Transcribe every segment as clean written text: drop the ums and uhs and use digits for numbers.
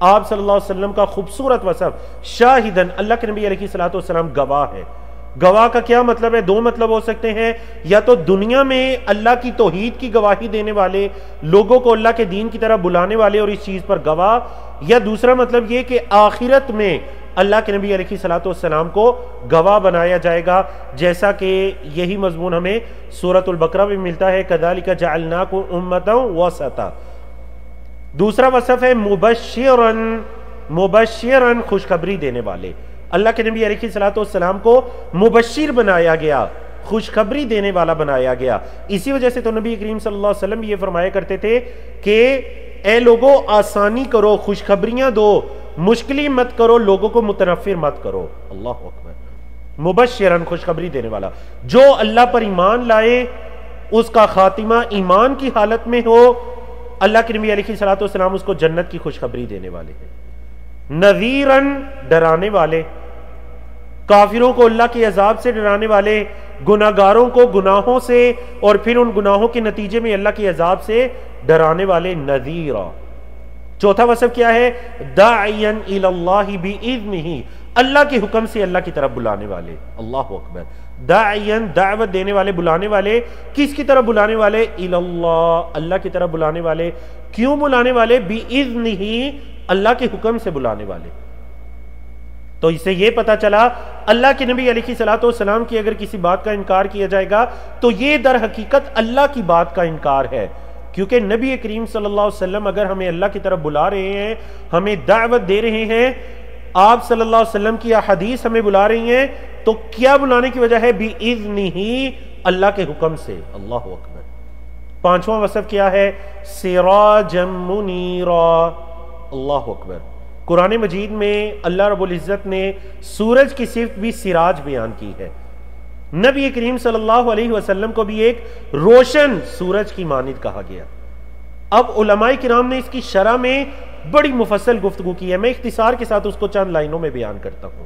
آپ صلی اللہ علیہ وسلم کا خوبصورت وصف شاہدن، اللہ کے نبی علیہ الصلوۃ والسلام گواہ ہے۔ گواہ کا کیا مطلب ہے؟ دو مطلب ہو سکتے ہیں، یا تو دنیا میں اللہ کی توحید کی گواہی دینے والے، لوگوں کو اللہ کے دین کی طرف بلانے والے اور اس چیز پر گواہ، یا دوسرا مطلب یہ کہ آخرت میں اللہ کے نبی علیہ الصلوۃ والسلام کو گواہ بنایا جائے گا، جیسا کہ یہی مضمون ہمیں سورۃ البقرہ میں ملتا ہے، کذالک جعلناکم امۃ وسطا۔ دوسرا وصف ہے مبشرن، مبشرن خوشخبری دینے والے۔ اللہ کے نبی علیہ الصلوۃ والسلام کو مبشر بنایا گیا، خوشخبری دینے والا بنایا گیا۔ اسی وجہ سے تو نبی کریم صلی اللہ علیہ وسلم یہ فرمایا کرتے تھے کہ اے لوگوں آسانی کرو، خوشخبریاں دو، مشکلی مت کرو، لوگوں کو متنفر مت کرو۔ اللہ اکبر۔ مبشرن خوشخبری دینے والا، جو اللہ پر ایمان لائے اس کا خاتمہ ایمان کی حالت میں ہو، اللہ کے نبی علیہ الصلوۃ والسلام اس کو جنت کی خوشخبری دینے والے ہیں۔ نذیرن ڈرانے والے، کافروں کو اللہ کے عذاب سے ڈرانے والے، گناہگاروں کو گناہوں سے اور پھر ان گناہوں کے نتیجے میں اللہ کے عذاب سے ڈرانے والے، نذیرا۔ چوتھا وصف کیا ہے؟ داعیا الی اللہ باذنہ، اللہ کے حکم سے اللہ کی طرف بلانے والے۔ اللہ اکبر۔ داعیا دعوت دینے والے، بلانے والے، کس کی طرف بلانے والے؟ الی اللہ، اللہ کی طرف بلانے والے۔ کیوں بلانے والے؟ باذنہ، اللہ کے حکم سے بلانے والے۔ تو اس سے یہ پتا چلا اللہ کے نبی علیہ الصلوۃ والسلام کی اگر کسی بات کا انکار کیا جائے گا تو یہ در حقیقت اللہ کی بات کا انکار ہے، کیونکہ نبی کریم صلی اللہ علیہ وسلم اگر ہمیں اللہ کی طرف بلا رہے ہیں، ہمیں دعوت دے رہے ہیں، آپ صلی اللہ علیہ وسلم کی احادیث ہمیں بلا رہی ہیں، تو کیا بلانے کی وجہ ہے؟ بِإِذْنِهِ، اللہ کے حکم سے۔ اللہ اکبر۔ پانچواں وصف کیا ہے؟ سراجا منیرا۔ اللہ اکبر۔ قرآن مجید میں اللہ رب العزت نے سورج کی صفت بھی سراج بیان کی ہے۔ نبی کریم صلی اللہ علیہ وسلم کو بھی ایک روشن سورج کی مانند کہا گیا۔ اب علماء کرام نے اس کی شرح میں بڑی مفصل گفتگو کی ہے، میں اختصار کے ساتھ اس کو چند لائنوں میں بیان کرتا ہوں۔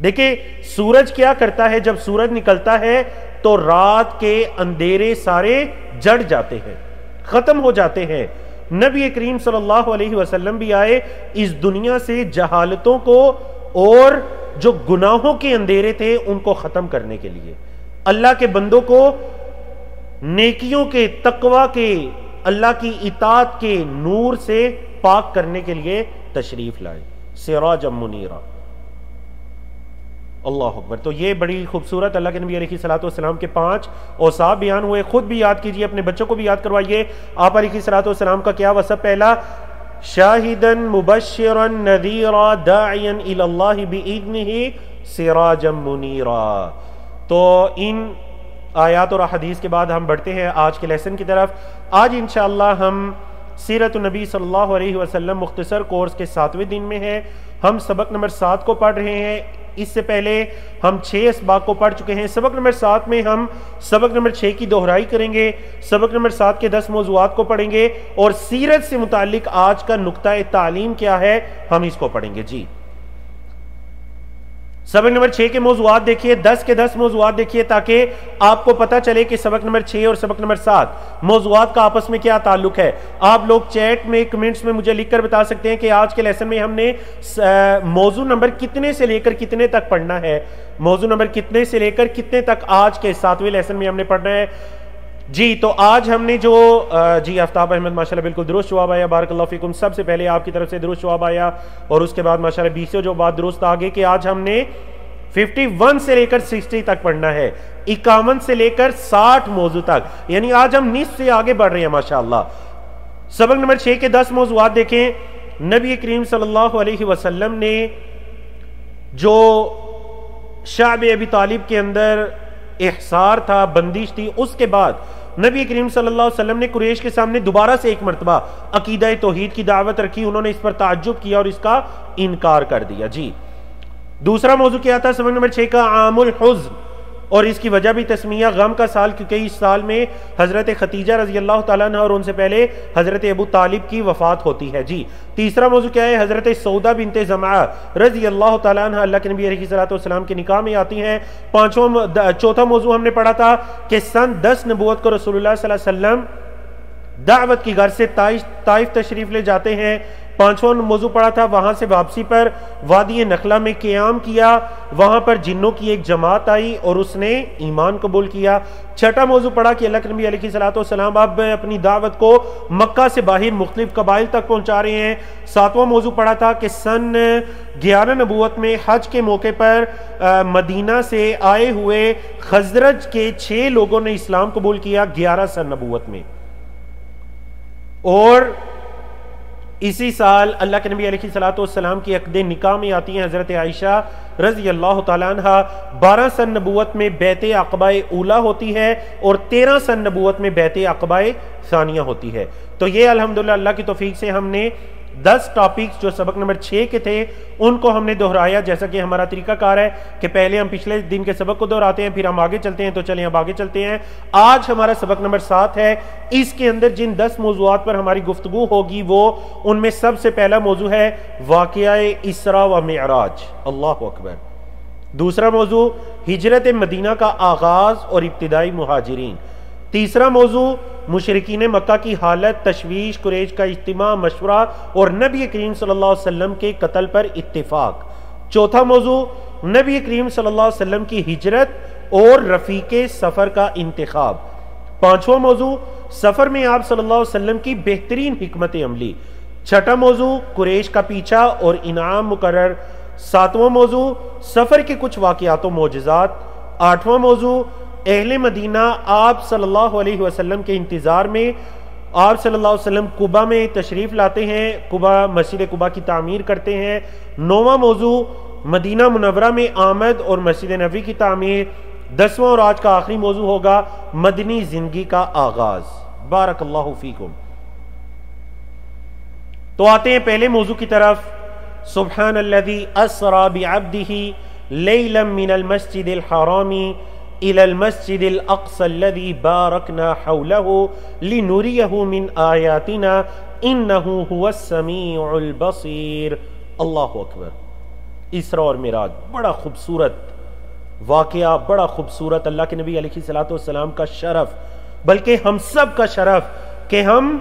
دیکھیں سورج کیا کرتا ہے، جب سورج نکلتا ہے تو رات کے اندھیرے سارے جڑ جاتے ہیں، ختم ہو جاتے ہیں۔ نبی کریم صلی اللہ علیہ وسلم بھی آئے اس دنیا سے جہالتوں کو اور جو گناہوں کے اندھیرے تھے ان کو ختم کرنے کے لیے، اللہ کے بندوں کو نیکیوں کے، تقوی کے، اللہ کی اطاعت کے نور سے پاک کرنے کے لیے تشریف لائے۔ سراجا منیرا۔ اللہ اکبر۔ تو یہ بڑی خوبصورت اللہ کے نبی علیہ الصلوۃ والسلام کے 5 اوصاف بیان ہوئے۔ خود بھی یاد کیجئے، اپنے بچوں کو بھی یاد کروائیے۔ آپ علیہ الصلوۃ والسلام کا کیا وصف؟ پہلا شاہدا مبشرا نذیرا داعیا الی اللہ باذنہ سراجا منیرا۔ تو ان آیات اور احادیث کے بعد ہم بڑھتے ہیں آج کے لیسن کی طرف۔ آج انشاءاللہ ہم سیرت النبی صلی اللہ علیہ وسلم مختصر کورس کے 7ویں دن میں ہیں۔ ہم سبق نمبر 7 کو پڑھ رہے ہیں۔ اس سے پہلے ہم 6 اسباق کو پڑھ چکے ہیں۔ سبق نمبر 7 میں ہم سبق نمبر 6 کی دہرائی کریں گے، سبق نمبر 7 کے 10 موضوعات کو پڑھیں گے، اور سیرت سے متعلق آج کا نقطہ تعلیم کیا ہے ہم اس کو پڑھیں گے۔ جی سبق نمبر 6 کے موضوعات دیکھیے، 10 کے 10 موضوعات دیکھیے، تاکہ آپ کو پتہ چلے کہ سبق نمبر 6 اور سبق نمبر 7 موضوعات کا آپس میں کیا تعلق ہے۔ آپ لوگ چیٹ میں کمنٹس میں مجھے لکھ کر بتا سکتے ہیں کہ آج کے لیسن میں ہم نے موضوع نمبر کتنے سے لے کر کتنے تک پڑھنا ہے، موضوع نمبر کتنے سے لے کر کتنے تک آج کے 7ویں لیسن میں ہم نے پڑھنا ہے۔ جی تو آج ہم نے جو جی آفتاب احمد ماشاءاللہ بالکل درست جواب آیا، بارک اللہ فیکم۔ سب سے پہلے آپ کی طرف سے درست جواب آیا، اور اس کے بعد ماشاءاللہ 20 جو بات درست آگے کہ آج ہم نے 51 سے لے کر 60 تک پڑھنا ہے، 51 سے لے کر 60 موضوع تک، یعنی آج ہم نصف سے آگے بڑھ رہے ہیں ماشاءاللہ۔ سبق نمبر 6 کے 10 موضوعات دیکھیں۔ نبی کریم صلی اللہ علیہ وسلم نے جو شعب ابی طالب کے اندر احصار تھا، بندش تھی، اس کے بعد نبی کریم صلی اللہ علیہ وسلم نے قریش کے سامنے دوبارہ سے ایک مرتبہ عقیدہ توحید کی دعوت رکھی، انہوں نے اس پر تعجب کیا اور اس کا انکار کر دیا۔ جی دوسرا موضوع کیا تھا سبق نمبر 6 کا؟ عام الحزن، اور اس کی وجہ بھی تسمیہ غم کا سال، کیونکہ اس سال میں حضرت خدیجہ رضی اللہ تعالیٰ عنہ اور ان سے پہلے حضرت ابو طالب کی وفات ہوتی ہے۔ جی تیسرا موضوع کیا ہے؟ حضرت سودا بنت زمعہ رضی اللہ تعالیٰ عنہ اللہ کے نبی علیہ الصلوۃ والسلام کے نکاح میں آتی ہیں۔ چوتھا موضوع ہم نے پڑھا تھا کہ سن 10 نبوت کو رسول اللہ صلی اللہ علیہ وسلم دعوت کی غرض سے طائف تشریف لے جاتے ہیں۔ 5واں موضوع پڑھا تھا وہاں سے واپسی پر وادی نخلا میں قیام کیا، وہاں پر جنوں کی ایک جماعت آئی اور اس نے ایمان قبول کیا۔ 6واں موضوع پڑھا کہ اللہ کے نبی علیہ السلام اب اپنی دعوت کو مکہ سے باہر مختلف قبائل تک پہنچا رہے ہیں۔ 7واں موضوع پڑھا تھا کہ سن 11 نبوت میں حج کے موقع پر مدینہ سے آئے ہوئے خزرج کے 6 لوگوں نے اسلام قبول کیا 11 سن نبوت میں، اور اسی سال اللہ کے نبی علیہ السلام کی عقد نکاح میں آتی ہیں حضرت عائشہ رضی اللہ تعالیٰ عنہ۔ 12 سن نبوت میں بیعت عقبہ اولا ہوتی ہے اور 13 سن نبوت میں بیعت عقبہ ثانیہ ہوتی ہے۔ تو یہ الحمدللہ اللہ کی توفیق سے ہم نے 10 ٹاپکس جو سبق نمبر 6 کے تھے ان کو ہم نے دہرایا، جیسا کہ ہمارا طریقہ کار ہے کہ پہلے ہم پچھلے دن کے سبق کو دہراتے ہیں پھر ہم آگے چلتے ہیں۔ تو چلیں اب آگے چلتے ہیں۔ آج ہمارا سبق نمبر 7 ہے۔ اس کے اندر جن 10 موضوعات پر ہماری گفتگو ہوگی وہ ان میں سب سے پہلا موضوع ہے واقعہ اسراء و معراج، اللہ اکبر۔ دوسرا موضوع ہجرت مدینہ کا آغاز اور ابتدائی مہاجرین۔ تیسرا موضوع مشرکین مکہ کی حالت، تشویش، قریش کا اجتماع، مشورہ اور نبی کریم صلی اللہ علیہ وسلم کے قتل پر اتفاق۔ چوتھا موضوع نبی کریم صلی اللہ علیہ وسلم کی ہجرت اور رفیق سفر کا انتخاب۔ 5واں موضوع سفر میں آپ صلی اللہ علیہ وسلم کی بہترین حکمت عملی۔ 6واں موضوع قریش کا پیچھا اور انعام مقرر۔ 7واں موضوع سفر کے کچھ واقعات و معجزات۔ 8واں موضوع اہل مدینہ آپ صلی اللہ علیہ وسلم کے انتظار میں، آپ صلی اللہ علیہ وسلم قباء میں تشریف لاتے ہیں، قباء مسجد قباء کی تعمیر کرتے ہیں۔ 9واں موضوع مدینہ منورہ میں آمد اور مسجد نبوی کی تعمیر۔ 10واں اور آج کا آخری موضوع ہوگا مدنی زندگی کا آغاز۔ بارک اللہ فیکم۔ تو آتے ہیں پہلے موضوع کی طرف۔ سبحان الذی اسری بعبدہ لیلا من المسجد الحرام الى المسجد الاقصى الذي باركنا حوله لنريه من آیاتنا انه هو السمیع البصیر۔ اللہ اکبر۔ اسراء اور معراج بڑا خوبصورت واقعہ، بڑا خوبصورت، اللہ کے نبی علیہ السلام کا شرف، بلکہ ہم سب کا شرف کہ ہم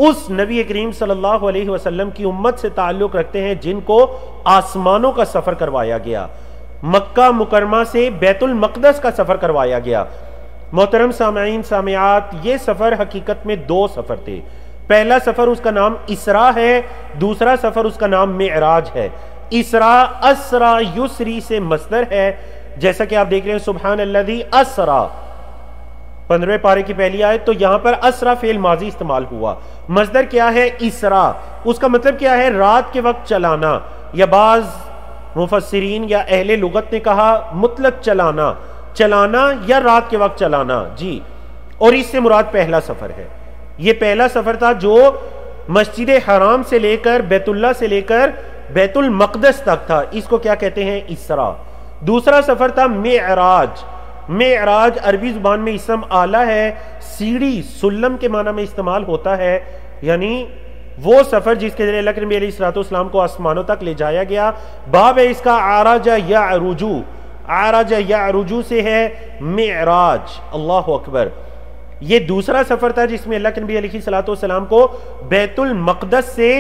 اس نبی کریم صلی اللہ علیہ وسلم کی امت سے تعلق رکھتے ہیں جن کو آسمانوں کا سفر کروایا گیا، مکہ مکرمہ سے بیت المقدس کا سفر کروایا گیا۔ محترم سامعین سامعات، یہ سفر حقیقت میں 2 سفر تھے۔ پہلا سفر اس کا نام اسراء ہے، دوسرا سفر اس کا نام معراج ہے۔ اسراء اسرا یسری سے مصدر ہے، جیسا کہ آپ دیکھ رہے ہیں سبحان الذی اسرا 15ویں پارے کی پہلی آیت، تو یہاں پر اسرا فعل ماضی استعمال ہوا۔ مصدر کیا ہے؟ اسراء۔ اس کا مطلب کیا ہے؟ رات کے وقت چلانا، یا بعض مفسرین یا اہل لغت نے کہا مطلق چلانا، چلانا یا رات کے وقت چلانا، جی۔ اور اس سے مراد پہلا سفر ہے۔ یہ پہلا سفر تھا جو مسجد حرام سے لے کر بیت اللہ سے لے کر بیت المقدس تک تھا، اس کو کیا کہتے ہیں؟ اسراء۔ دوسرا سفر تھا معراج۔ معراج عربی زبان میں اسم آلہ ہے، سیڑھی سلم کے معنی میں استعمال ہوتا ہے، یعنی وہ سفر جس کے ذریعے اللہ کے نبی علیہ السلام کو آسمانوں تک لے جایا گیا۔ باب ہے اس کا عرج یعرج، عرج یعرج سے ہے معراج، اللہ اکبر۔ یہ دوسرا سفر تھا جس میں اللہ کے نبی علیہ السلام کو بیت المقدس سے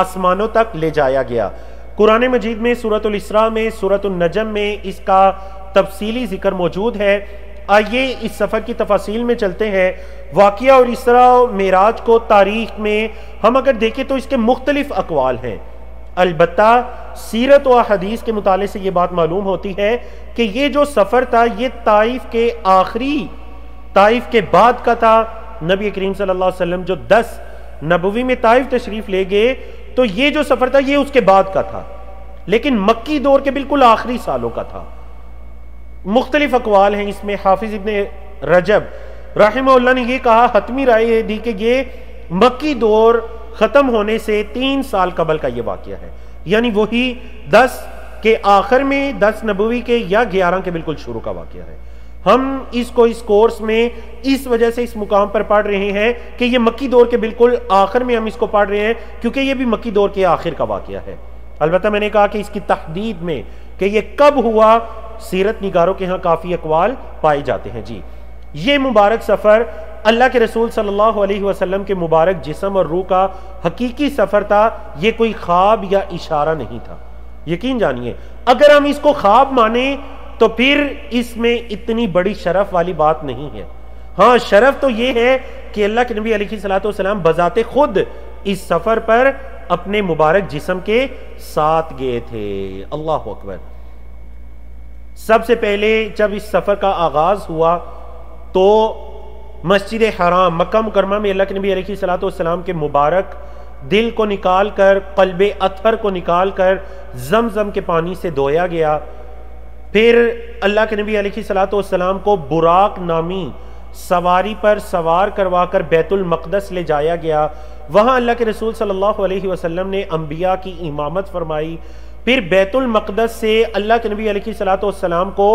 آسمانوں تک لے جایا گیا۔ قرآن مجید میں سورۃ الاسراء میں، سورۃ النجم میں اس کا تفصیلی ذکر موجود ہے۔ آئیے اس سفر کی تفاصیل میں چلتے ہیں۔ واقعہ اور اسراء و معراج کو تاریخ میں ہم اگر دیکھیں تو اس کے مختلف اقوال ہیں، البتہ سیرت و حدیث کے مطالعے سے یہ بات معلوم ہوتی ہے کہ یہ جو سفر تھا یہ طائف کے بعد کا تھا۔ نبی کریم صلی اللہ علیہ وسلم جو 10 نبوی میں طائف تشریف لے گئے تو یہ جو سفر تھا یہ اس کے بعد کا تھا، لیکن مکی دور کے بالکل آخری سالوں کا تھا۔ مختلف اقوال ہیں اس میں۔ حافظ ابن رجب رحمہ اللہ نے یہ کہا، حتمی رائے دی کہ یہ مکی دور ختم ہونے سے 3 سال قبل کا یہ واقعہ ہے، یعنی وہی 10 کے آخر میں، 10 نبوی کے یا 11 کے بالکل شروع کا واقعہ ہے۔ ہم اس کو اس کورس میں اس وجہ سے اس مقام پر پڑھ رہے ہیں کہ یہ مکی دور کے بالکل آخر میں ہم اس کو پڑھ رہے ہیں، کیونکہ یہ بھی مکی دور کے آخر کا واقعہ ہے۔ البتہ میں نے کہا کہ اس کی تحدید میں کہ یہ کب ہوا، سیرت نگاروں کے ہاں کافی اقوال پائے جاتے ہیں۔ جی، یہ مبارک سفر اللہ کے رسول صلی اللہ علیہ وسلم کے مبارک جسم اور روح کا حقیقی سفر تھا، یہ کوئی خواب یا اشارہ نہیں تھا۔ یقین جانیے اگر ہم اس کو خواب مانیں تو پھر اس میں اتنی بڑی شرف والی بات نہیں ہے۔ ہاں شرف تو یہ ہے کہ اللہ کے نبی علیہ الصلوۃ والسلام بذات خود اس سفر پر اپنے مبارک جسم کے ساتھ گئے تھے۔ اللہ اکبر۔ سب سے پہلے جب اس سفر کا آغاز ہوا تو مسجد حرام مکہ مکرمہ میں اللہ کے نبی علیہ الصلوۃ والسلام کے مبارک دل کو نکال کر، قلب اطہر کو نکال کر زمزم کے پانی سے دھویا گیا۔ پھر اللہ کے نبی علیہ الصلوۃ والسلام کو براق نامی سواری پر سوار کروا کر بیت المقدس لے جایا گیا۔ وہاں اللہ کے رسول صلی اللہ علیہ وسلم نے انبیاء کی امامت فرمائی۔ پھر بیت المقدس سے اللہ کے نبی علیہ الصلوۃ والسلام کو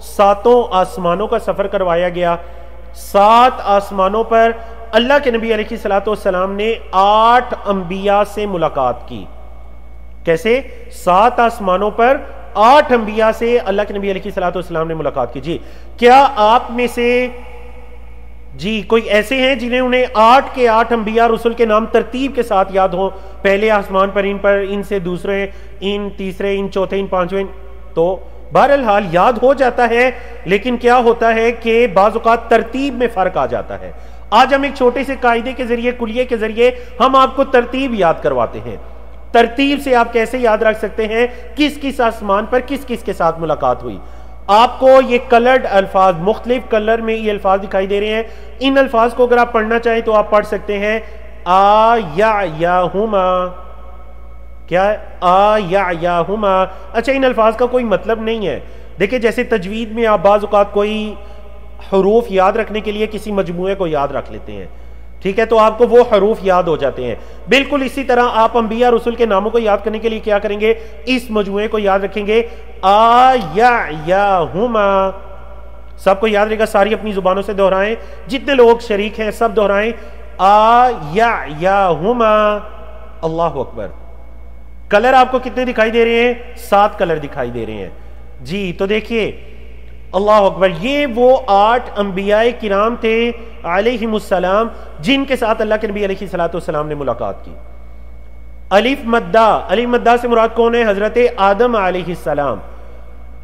7 آسمانوں کا سفر کروایا گیا۔ 7 آسمانوں پر اللہ کے نبی علیہ الصلوۃ والسلام نے 8 انبیاء سے ملاقات کی۔ کیسے؟ 7 آسمانوں پر 8 انبیاء سے اللہ کے نبی علیہ الصلوۃ والسلام نے ملاقات کی۔ جی کیا آپ میں سے کوئی ایسے ہیں انہیں 8 کے 8 انبیاء رسول کے نام ترتیب کے ساتھ یاد ہوں؟ پہلے آسمان پر ان سے دوسرے، ان تیسرے، ان چوتھے، ان پانچویں؟ تو بہرحال یاد ہو جاتا ہے، لیکن کیا ہوتا ہے کہ بعض اوقات ترتیب میں فرق آ جاتا ہے۔ آج ہم ایک چھوٹے سے قاعدے کے ذریعے، کلیے کے ذریعے ہم آپ کو ترتیب یاد کرواتے ہیں۔ ترتیب سے آپ کیسے یاد رکھ سکتے ہیں کس کس آسمان پر کس کس کے ساتھ ملاقات ہوئی؟ آپ کو یہ کلرڈ الفاظ، مختلف کلر میں یہ الفاظ دکھائی دے رہے ہیں۔ ان الفاظ کو اگر آپ پڑھنا چاہیں تو آپ پڑھ سکتے ہیں آ یا ہما۔ کیا ہے؟ آ یا ہما۔ اچھا ان الفاظ کا کوئی مطلب نہیں ہے۔ دیکھیں جیسے تجوید میں آپ بعض اوقات کوئی حروف یاد رکھنے کے لیے کسی مجموعے کو یاد رکھ لیتے ہیں، ٹھیک ہے، تو آپ کو وہ حروف یاد ہو جاتے ہیں۔ بالکل اسی طرح آپ انبیاء رسول کے ناموں کو یاد کرنے کے لیے کیا کریں گے؟ اس مجموعے کو یاد رکھیں گے، آ یا ہما۔ سب کو یاد رہے گا، ساری اپنی زبانوں سے دہرائیں، جتنے لوگ شریک ہیں سب دہرائیں، آ یا ہما۔ اللہ اکبر۔ کلر آپ کو کتنے دکھائی دے رہے ہیں؟ 7 کلر دکھائی دے رہے ہیں۔ جی تو دیکھیے اللہ اکبر، یہ وہ 8 انبیاء کرام تھے علیہم السلام جن کے ساتھ اللہ کے نبی علیہ الصلوۃ والسلام نے ملاقات کی۔ الف مدہ، الف مدہ سے مراد کون ہے؟ حضرت آدم علیہ السلام۔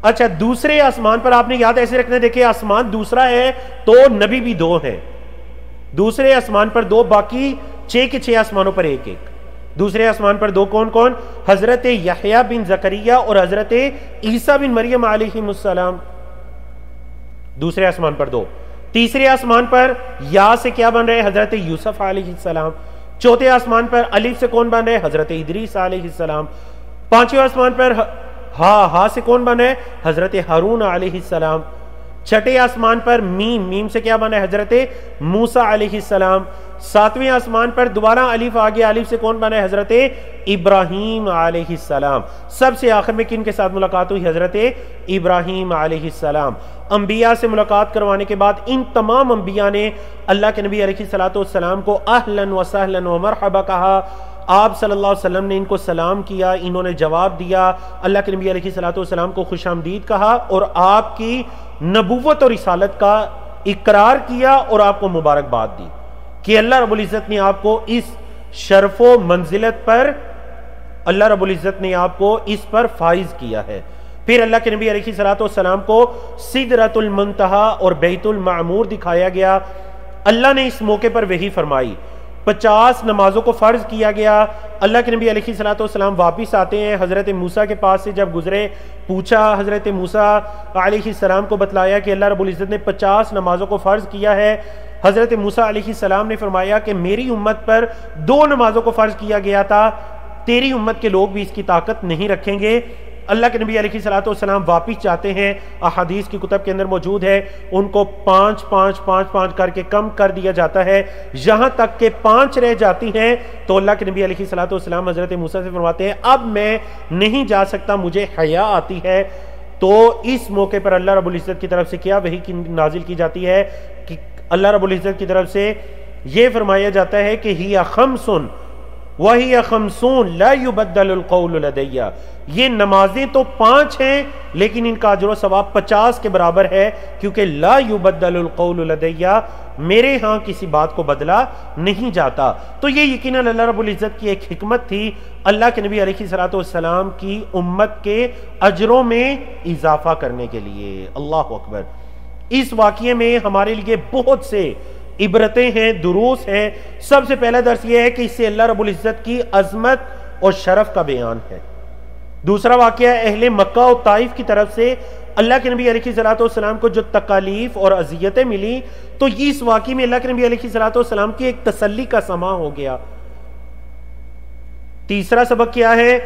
اچھا دوسرے آسمان پر آپ نے یاد ایسے رکھنا، دیکھیں آسمان دوسرا ہے تو نبی بھی 2 ہیں۔ دوسرے آسمان پر 2، باقی 6 کے 6 آسمانوں پر 1 1۔ دوسرے آسمان پر 2 کون کون؟ حضرت یحییٰ بن زکریا اور حضرت عیسیٰ بن مریم علیہ السلام۔ دوسرے آسمان پر 2۔ تیسرے آسمان پر یا سے کیا بن رہے؟ حضرت یوسف علیہ السلام۔ چوتھے آسمان پر الف سے کون بن رہے؟ حضرت ادریس علیہ السلام۔ 5ویں آسمان پر ہا سے کون بن رہے؟ حضرت ہارون علیہ السلام۔ 6ٹھے آسمان پر میم سے کیا بن رہے؟ حضرت موسیٰ علیہ السلام۔ 7ویں آسمان پر دوبارہ الف آ گیا، الف سے کون بن رہے؟ حضرت ابراہیم علیہ السلام۔ سب سے آخر میں کن کے ساتھ ملاقات ہوئی؟ حضرت ابراہیم علیہ السلام۔ انبیاء سے ملاقات کروانے کے بعد ان تمام انبیاء نے اللہ کے نبی علیہ الصلوۃ والسلام کو اہلاً و سہلاً و مرحبا کہا۔ آپ صلی اللہ علیہ وسلم نے ان کو سلام کیا، انہوں نے جواب دیا، اللہ کے نبی علیہ الصلوۃ والسلام کو خوش آمدید کہا اور آپ کی نبوت اور رسالت کا اقرار کیا اور آپ کو مبارکباد دی کہ اللہ رب العزت نے آپ کو اس شرف و منزلت پر، اللہ رب العزت نے آپ کو اس پر فائز کیا ہے۔ پھر اللہ کے نبی علیہ الصلوۃ والسلام کو سدرۃ المنتہا اور بیت المعمور دکھایا گیا۔ اللہ نے اس موقع پر وحی فرمائی، 50 نمازوں کو فرض کیا گیا۔ اللہ کے نبی علیہ الصلوۃ والسلام واپس آتے ہیں، حضرت موسیٰ کے پاس سے جب گزرے، پوچھا، حضرت موسیٰ علیہ السلام کو بتلایا کہ اللہ رب العزت نے 50 نمازوں کو فرض کیا ہے۔ حضرت موسیٰ علیہ السلام نے فرمایا کہ میری امت پر 2 نمازوں کو فرض کیا گیا تھا، تیری امت کے لوگ بھی اس کی طاقت نہیں رکھیں گے۔ اللہ کے نبی علیہ الصلوۃ والسلام واپس جاتے ہیں، احادیث کی کتب کے اندر موجود ہے، ان کو 5 5 5 5 کر کے کم کر دیا جاتا ہے، یہاں تک کہ 5 رہ جاتی ہیں۔ تو اللہ کے نبی علیہ الصلوۃ والسلام حضرت موسیٰ سے فرماتے ہیں اب میں نہیں جا سکتا، مجھے حیا آتی ہے۔ تو اس موقع پر اللہ رب العزت کی طرف سے کیا وحی نازل کی جاتی ہے کہ اللہ رب العزت کی طرف سے یہ فرمایا جاتا ہے کہ ہی خمسن وَهِيَ خَمْسُونَ لَا يُبَدَّلُ الْقَوْلُ لَدَيَّ، یہ نمازیں تو 5 ہیں لیکن ان کا اجر و ثواب 50 کے برابر ہے، کیونکہ لا یبدل القول لدیہ، میرے ہاں کسی بات کو بدلا نہیں جاتا۔ تو یہ یقیناً اللہ رب العزت کی ایک حکمت تھی اللہ کے نبی علیہ الصلوۃ والسلام کی امت کے اجروں میں اضافہ کرنے کے لیے۔ اللہ اکبر۔ اس واقعے میں ہمارے لیے بہت سے عبرتیں ہیں، دروس ہیں۔ سب سے پہلا درس یہ ہے کہ اس سے اللہ رب العزت کی عظمت اور شرف کا بیان ہے۔ دوسرا واقعہ اہل مکہ اور طائف کی طرف سے اللہ کے نبی علیہ الصلوۃ والسلام کو جو تکالیف اور اذیتیں ملی، تو اس واقعے میں اللہ کے نبی علیہ الصلوۃ والسلام کی ایک تسلی کا سماں ہو گیا۔ تیسرا سبق کیا ہے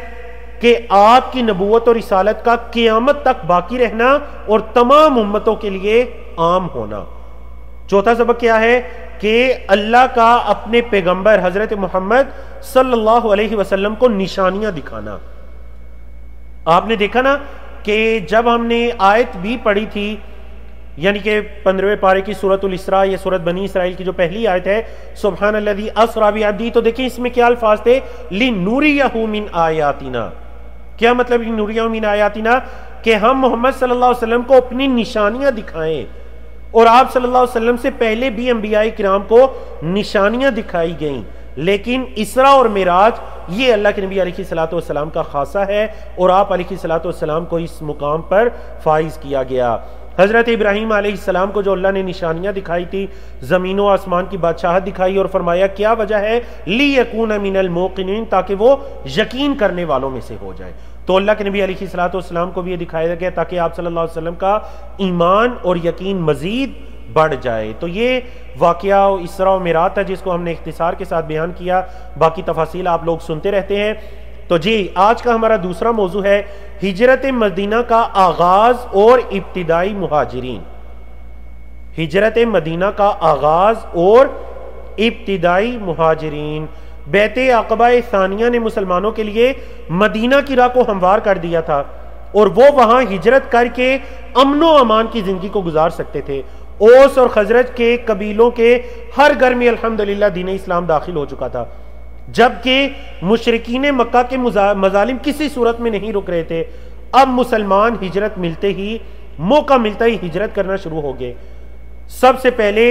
کہ آپ کی نبوت اور رسالت کا قیامت تک باقی رہنا اور تمام امتوں کے لیے عام ہونا۔ چوتھا سبق کیا ہے کہ اللہ کا اپنے پیغمبر حضرت محمد صلی اللہ علیہ وسلم کو نشانیاں دکھانا۔ آپ نے دیکھا نا کہ جب ہم نے آیت بھی پڑھی تھی، یعنی کہ 15ویں پارے کی سورۃ الاسراء یا سورۃ بنی اسرائیل کی جو پہلی آیت ہے، سبحان الذی اسری بعبدہ، تو دیکھیں اس میں کیا الفاظ تھے، لنریہ من آیاتنا۔ کیا مطلب لنریہ من آیاتنا؟ کہ ہم محمد صلی اللہ علیہ وسلم کو اپنی نشانیاں دکھائیں، اور آپ صلی اللہ علیہ وسلم سے پہلے بھی انبیاء کرام کو نشانیاں دکھائی گئیں، لیکن اسراء اور معراج یہ اللہ کے نبی علیہ الصلوۃ والسلام کا خاصہ ہے، اور آپ علیہ الصلوۃ والسلام کو اس مقام پر فائز کیا گیا۔ حضرت ابراہیم علیہ السلام کو جو اللہ نے نشانیاں دکھائی تھی، زمین و آسمان کی بادشاہت دکھائی، اور فرمایا کیا وجہ ہے، لِیَکُونَ مِنَ الْمُوقِنِينَ، تاکہ وہ یقین کرنے والوں میں سے ہو جائے۔ تو اللہ کے نبی علیہ الصلوۃ والسلام کو بھی یہ دکھایا گیا تاکہ آپ صلی اللہ علیہ وسلم کا ایمان اور یقین مزید بڑھ جائے۔ تو یہ واقعہ اسراء و معراج تھا جس کو ہم نے اختصار کے ساتھ بیان کیا، باقی تفاصیل آپ لوگ سنتے رہتے ہیں۔ تو جی آج کا ہمارا دوسرا موضوع ہے ہجرت مدینہ کا آغاز اور ابتدائی مہاجرین۔ ہجرت مدینہ کا آغاز اور ابتدائی مہاجرین۔ بیعت عقبہ ثانیہ نے مسلمانوں کے لیے مدینہ کی راہ کو ہموار کر دیا تھا، اور وہ وہاں ہجرت کر کے امن و امان کی زندگی کو گزار سکتے تھے۔ اوس اور خزرج کے قبیلوں کے ہر گھر میں الحمدللہ دین اسلام داخل ہو چکا تھا، جبکہ مشرکین مکہ کے مظالم کسی صورت میں نہیں رک رہے تھے۔ اب مسلمان ہجرت ملتے ہی، موقع ملتا ہی ہجرت کرنا شروع ہو گئے۔ سب سے پہلے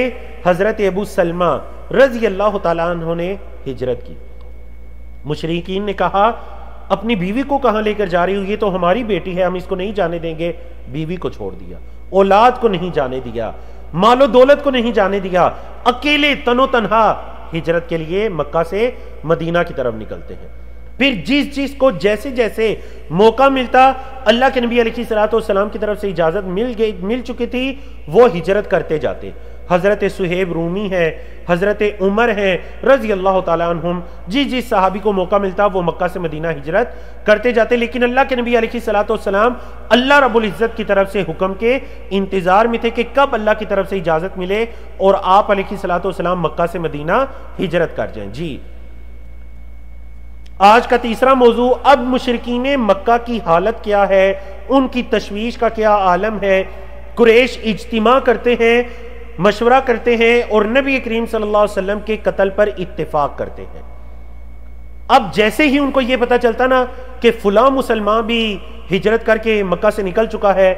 حضرت ابو سلمہ رضی اللہ تعالیٰ عنہ نے ہجرت کی۔ مشرکین نے کہا اپنی بیوی کو کہاں لے کر جا رہی ہو، یہ تو ہماری بیٹی ہے، ہم اس کو نہیں جانے دیں گے۔ بیوی کو چھوڑ دیا، اولاد کو نہیں جانے دیا، مال و دولت کو نہیں جانے دیا، اکیلے تن و تنہا ہجرت کے لیے مکہ سے مدینہ کی طرف نکلتے ہیں۔ پھر جس کو جیسے جیسے موقع ملتا، اللہ کے نبی علیہ الصلوۃ والسلام کی طرف سے اجازت مل چکی تھی، وہ ہجرت کرتے جاتے۔ حضرت صہیب رومی ہے، حضرت عمر ہیں رضی اللہ تعالیٰ عنہم، جس صحابی کو موقع ملتا وہ مکہ سے مدینہ ہجرت کرتے جاتے۔ لیکن اللہ کے نبی علیہ الصلوۃ والسلام اللہ رب العزت کی طرف سے حکم کے انتظار میں تھے کہ کب اللہ کی طرف سے اجازت ملے اور آپ علیہ الصلوۃ والسلام مکہ سے مدینہ ہجرت کر جائیں۔ جی آج کا تیسرا موضوع، اب مشرکین مکہ کی حالت کیا ہے، ان کی تشویش کا کیا عالم ہے۔ قریش اجتماع کرتے ہیں، مشورہ کرتے ہیں، اور نبی کریم صلی اللہ علیہ وسلم کے قتل پر اتفاق کرتے ہیں۔ اب جیسے ہی ان کو یہ پتا چلتا نا کہ فلاں مسلمان بھی ہجرت کر کے مکہ سے نکل چکا ہے،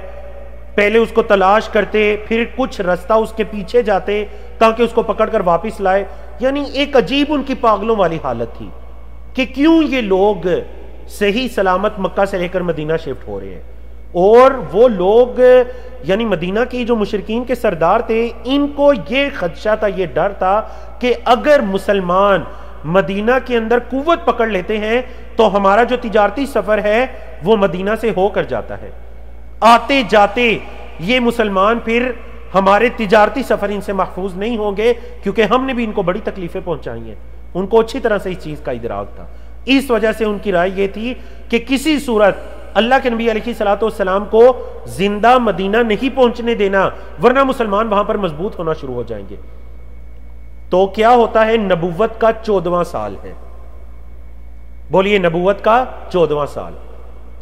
پہلے اس کو تلاش کرتے، پھر کچھ رستہ اس کے پیچھے جاتے تاکہ اس کو پکڑ کر واپس لائے۔ یعنی ایک عجیب ان کی پاگلوں والی حالت تھی کہ کیوں یہ لوگ صحیح سلامت مکہ سے لے کر مدینہ شفٹ ہو رہے ہیں، اور وہ لوگ یعنی مدینہ کی جو مشرکین کے سردار تھے، ان کو یہ خدشہ تھا، یہ ڈر تھا کہ اگر مسلمان مدینہ کے اندر قوت پکڑ لیتے ہیں تو ہمارا جو تجارتی سفر ہے وہ مدینہ سے ہو کر جاتا ہے، آتے جاتے یہ مسلمان پھر ہمارے تجارتی سفر ان سے محفوظ نہیں ہوں گے، کیونکہ ہم نے بھی ان کو بڑی تکلیفیں پہنچائی ہیں۔ ان کو اچھی طرح سے اس چیز کا ادراک تھا، اس وجہ سے ان کی رائے یہ تھی کہ کسی صورت اللہ کے نبی علیہ الصلوۃ والسلام کو زندہ مدینہ نہیں پہنچنے دینا، ورنہ مسلمان وہاں پر مضبوط ہونا شروع ہو جائیں گے۔ تو کیا ہوتا ہے، نبوت کا 14واں سال ہے، بولیے نبوت کا 14واں سال،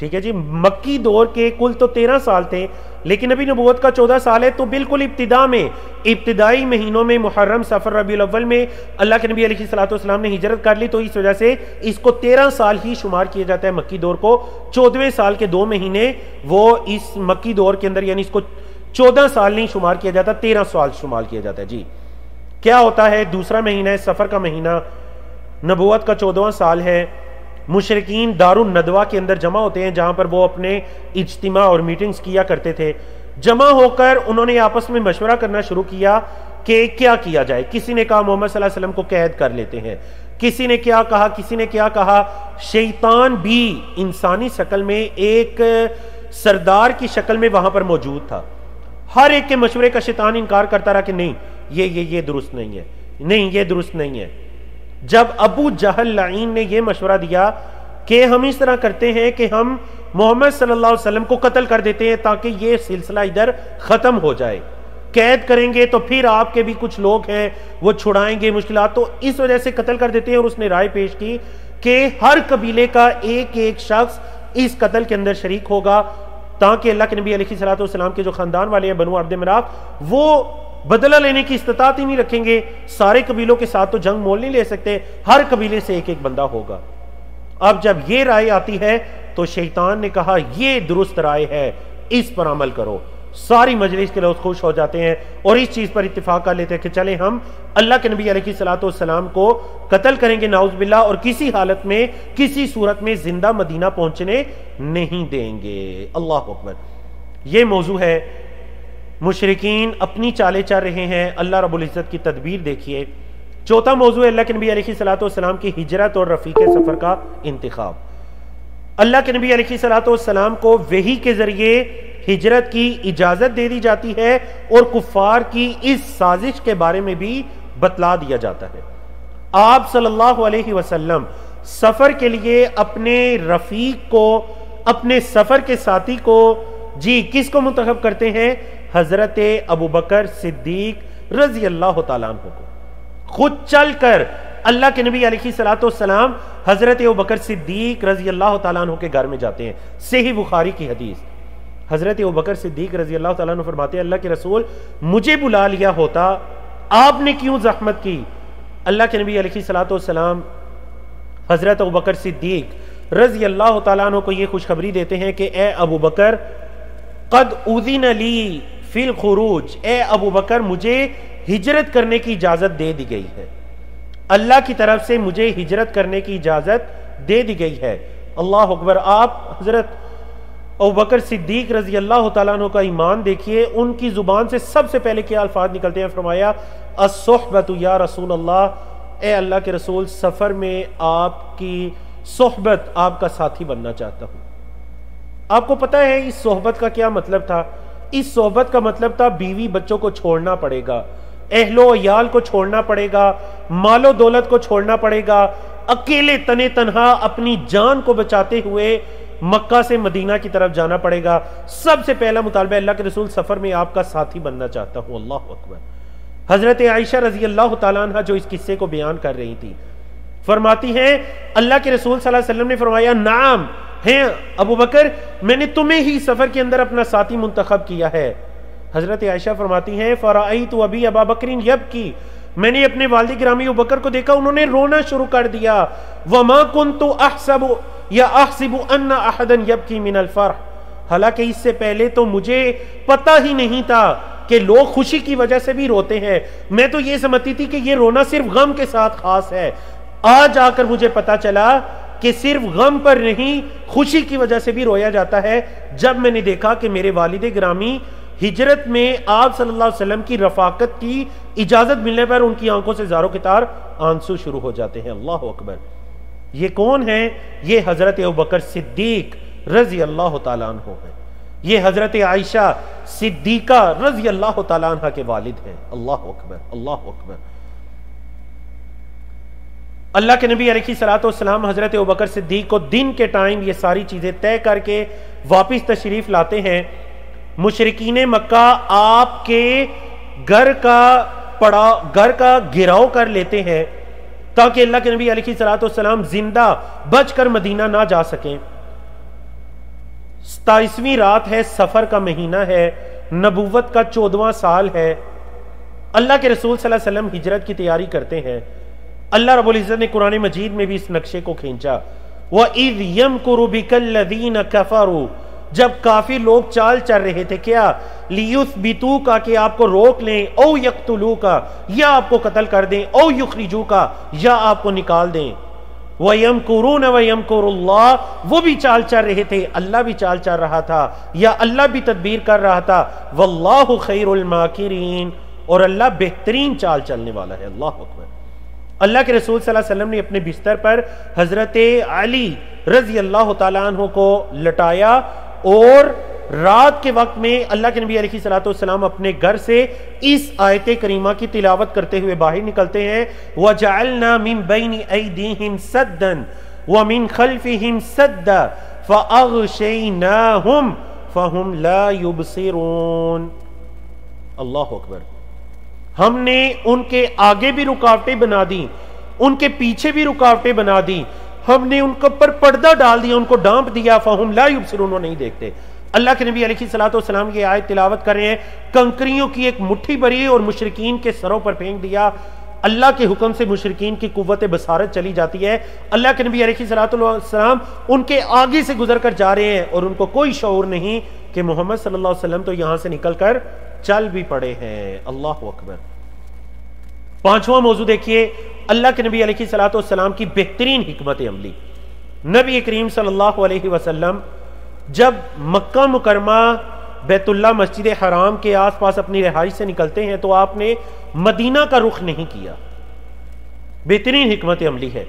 ٹھیک ہے جی. مکی دور کے کل تو 13 سال تھے، لیکن ابھی نبوت کا 14 سال ہے. تو بالکل ابتدا میں، ابتدائی مہینوں میں محرم، صفر، ربیع الاول میں اللہ کے نبی علیہ الصلوۃ والسلام نے ہجرت کر لی، تو اس وجہ سے اس کو 13 سال ہی شمار کیا جاتا ہے. مکی دور کو 14ویں سال کے 2 مہینے وہ اس مکی دور کے اندر، یعنی اس کو 14 سال نہیں شمار کیا جاتا، 13 سال شمار کیا جاتا ہے. جی کیا ہوتا ہے؟ دوسرا مہینہ ہے صفر کا مہینہ، نبوت کا 14واں سال ہے. مشرکین دار الندوہ کے اندر جمع ہوتے ہیں، جہاں پر وہ اپنے اجتماع اور میٹنگز کیا کرتے تھے. جمع ہو کر انہوں نے آپس میں مشورہ کرنا شروع کیا کہ کیا کیا جائے. کسی نے کہا محمد صلی اللہ علیہ وسلم کو قید کر لیتے ہیں، کسی نے کیا کہا، کسی نے کیا کہا. شیطان بھی انسانی شکل میں ایک سردار کی شکل میں وہاں پر موجود تھا. ہر ایک کے مشورے کا شیطان انکار کرتا رہا کہ نہیں یہ درست نہیں ہے، نہیں یہ درست نہیں ہے. جب ابو جہل لعین نے یہ مشورہ دیا کہ ہم اس طرح کرتے ہیں کہ ہم محمد صلی اللہ علیہ وسلم کو قتل کر دیتے ہیں تاکہ یہ سلسلہ ادھر ختم ہو جائے، قید کریں گے تو پھر آپ کے بھی کچھ لوگ ہیں وہ چھڑائیں گے مشکلات، تو اس وجہ سے قتل کر دیتے ہیں. اور اس نے رائے پیش کی کہ ہر قبیلے کا ایک ایک شخص اس قتل کے اندر شریک ہوگا، تاکہ اللہ کے نبی علیہ الصلوۃ والسلام کے جو خاندان والے ہیں بنو عبد مناف، وہ بدلہ لینے کی استطاعت ہی نہیں رکھیں گے. سارے قبیلوں کے ساتھ تو جنگ مول نہیں لے سکتے، ہر قبیلے سے ایک ایک بندہ ہوگا. اب جب یہ رائے آتی ہے تو شیطان نے کہا یہ درست رائے ہے، اس پر عمل کرو. ساری مجلس کے لوگ خوش ہو جاتے ہیں اور اس چیز پر اتفاق کر لیتے ہیں کہ چلیں ہم اللہ کے نبی علیہ الصلوۃ والسلام کو قتل کریں گے نعوذ باللہ، اور کسی حالت میں کسی صورت میں زندہ مدینہ پہنچنے نہیں دیں گے. اللہ اکبر. یہ موضوع ہے. مشرکین اپنی چالیں چل رہے ہیں، اللہ رب العزت کی تدبیر دیکھیے. چوتھا موضوع ہے اللہ کے نبی علیہ الصلوۃ والسلام کی ہجرت اور رفیق سفر کا انتخاب. اللہ کے نبی علیہ الصلوۃ والسلام کو وحی کے ذریعے ہجرت کی اجازت دے دی جاتی ہے اور کفار کی اس سازش کے بارے میں بھی بتلا دیا جاتا ہے. آپ صلی اللہ علیہ وسلم سفر کے لیے اپنے رفیق کو، اپنے سفر کے ساتھی کو، جی کس کو منتخب کرتے ہیں؟ حضرت ابو بکر صدیق رضی اللہ تعالیٰ عنہ کو. خود چل کر اللہ کے نبی علیہ الصلوۃ والسلام حضرت ابو بکر صدیق رضی اللہ تعالیٰ عنہ کے گھر میں جاتے ہیں. صحیح بخاری کی حدیث. حضرت ابو بکر صدیق رضی اللہ تعالیٰ عنہ فرماتے ہیں اللہ کے رسول مجھے بلا لیا ہوتا، آپ نے کیوں زحمت کی؟ اللہ کے نبی علیہ الصلوۃ والسلام حضرت ابو بکر صدیق رضی اللہ تعالیٰ عنہ کو یہ خوشخبری دیتے ہیں کہ اے ابو بکر قد اذن لی فی الخروج، اے ابو بکر مجھے ہجرت کرنے کی اجازت دے دی گئی ہے، اللہ کی طرف سے مجھے ہجرت کرنے کی اجازت دے دی گئی ہے. اللہ اکبر. آپ حضرت ابو بکر صدیق رضی اللہ تعالیٰ عنہ کا ایمان دیکھیے. ان کی زبان سے سب سے پہلے کیا الفاظ نکلتے ہیں؟ فرمایا الصحبۃ یا رسول اللہ، اے اللہ کے رسول سفر میں آپ کی صحبت، آپ کا ساتھی بننا چاہتا ہوں. آپ کو پتہ ہے اس صحبت کا کیا مطلب تھا؟ اس صحبت کا مطلب تھا بیوی بچوں کو چھوڑنا پڑے گا، اہل و عیال کو چھوڑنا پڑے گا، مال و دولت کو چھوڑنا پڑے گا، اکیلے تنے تنہا اپنی جان کو بچاتے ہوئے مکہ سے مدینہ کی طرف جانا پڑے گا. سب سے پہلا مطالبہ اللہ کے رسول سفر میں آپ کا ساتھی بننا چاہتا ہوں. اللہ اکبر. حضرت عائشہ رضی اللہ تعالیٰ عنہ جو اس قصے کو بیان کر رہی تھی فرماتی ہیں اللہ کے رسول صلی اللہ علیہ وسلم نے فرمایا نعم ہیں ابو بکر، میں نے تمہیں ہی سفر کے اندر اپنا ساتھی منتخب کیا ہے. حضرت عائشہ فرماتی ہیں فرأیت ابی ابا بکر یبکی، میں نے اپنے والد گرامی ابو بکر کو دیکھا انہوں نے رونا شروع کر دیا. وما کنت احسب یا احسب ان احدا یبکی من الفرح، حالانکہ اس سے پہلے تو مجھے پتہ ہی نہیں تھا کہ لوگ خوشی کی وجہ سے بھی روتے ہیں. میں تو یہ سمجھتی تھی کہ یہ رونا صرف غم کے ساتھ خاص ہے. آج آ کر مجھے پتا چلا کہ صرف غم پر نہیں خوشی کی وجہ سے بھی رویا جاتا ہے. جب میں نے دیکھا کہ میرے والد گرامی ہجرت میں آپ صلی اللہ علیہ وسلم کی رفاقت کی اجازت ملنے پر ان کی آنکھوں سے زاروں قطار آنسو شروع ہو جاتے ہیں. اللہ اکبر. یہ کون ہیں؟ یہ حضرت ابو بکر صدیق رضی اللہ تعالیٰ عنہ ہیں. یہ حضرت عائشہ صدیقہ رضی اللہ تعالیٰ عنہ کے والد ہیں. اللہ اکبر. اللہ اکبر. اللہ کے نبی علیہ الصلوۃ والسلام حضرت ابو بکر صدیق کو دن کے ٹائم یہ ساری چیزیں طے کر کے واپس تشریف لاتے ہیں. مشرکین مکہ آپ کے گھر کا گھراؤ کر لیتے ہیں تاکہ اللہ کے نبی علیہ الصلوۃ والسلام زندہ بچ کر مدینہ نہ جا سکیں. 27ویں رات ہے، سفر کا مہینہ ہے، نبوت کا 14واں سال ہے، اللہ کے رسول صلی اللہ علیہ وسلم ہجرت کی تیاری کرتے ہیں۔ اللہ رب العزت نے قرآن مجید میں بھی اس نقشے کو کھینچا، وَإِذْ يَمْكُرُ بِكَ الَّذِينَ كَفَرُوا، جب کافر لوگ چال چل رہے تھے کیا، لِيُثْبِتُوكَ کہ آپ کو روک لیں، او يَقْتُلُوكَ یا آپ کو قتل کر دیں، او يُخْرِجُوكَ یا آپ کو نکال دیں۔ وَيَمْكُرُونَ وَيَمْكُرُ اللَّهُ، وہ بھی چال چل رہے تھے، اللہ بھی چال چل رہا تھا یا اللہ بھی تدبیر کر رہا تھا۔ وَاللَّهُ خَيْرُ الْمَاكِرِينَ، اور اللہ بہترین چال چلنے والا ہے۔ اللہ اکبر۔ اللہ کے رسول صلی اللہ علیہ وسلم نے اپنے بستر پر حضرت علی رضی اللہ تعالیٰ عنہ کو لٹایا، اور رات کے وقت میں اللہ کے نبی علیہ الصلوۃ والسلام اپنے گھر سے اس آیت کریمہ کی تلاوت کرتے ہوئے باہر نکلتے ہیں، وَجَعَلْنَا مِن بَيْنِ أَيْدِيهِمْ سَدًّا وَمِن خَلْفِهِمْ سَدًّا فَأَغْشَيْنَاهُمْ فَهُمْ لَا يُبْصِرُونَ۔ اللہ اکبر۔ ہم نے ان کے آگے بھی رکاوٹیں بنا دی، ان کے پیچھے بھی رکاوٹیں بنا دی، ہم نے ان کے اوپر پردہ ڈال دیا، ان کو ڈانپ دیا، فَهُمْ لَا يُبْصِرُونَ، وہ نہیں دیکھتے۔ اللہ کے نبی علیہ الصلوۃ والسلام کی آیت تلاوت کر رہے ہیں، کنکریوں کی ایک مٹھی بھری اور مشرکین کے سروں پر پھینک دیا۔ اللہ کے حکم سے مشرکین کی قوت بصارت چلی جاتی ہے۔ اللہ کے نبی علیہ الصلوۃ والسلام ان کے آگے سے گزر کر جا رہے ہیں، اور ان کو کوئی شعور نہیں کہ محمد صلی اللہ علیہ وسلم تو یہاں سے نکل کر چل بھی پڑے ہیں۔ اللہ اکبر۔ پانچواں موضوع دیکھیے، اللہ کے نبی علیہ الصلوۃ والسلام کی بہترین حکمت عملی۔ نبی کریم صلی اللہ علیہ وسلم جب مکہ مکرمہ بیت اللہ مسجد حرام کے آس پاس اپنی رہائش سے نکلتے ہیں تو آپ نے مدینہ کا رخ نہیں کیا۔ بہترین حکمت عملی ہے۔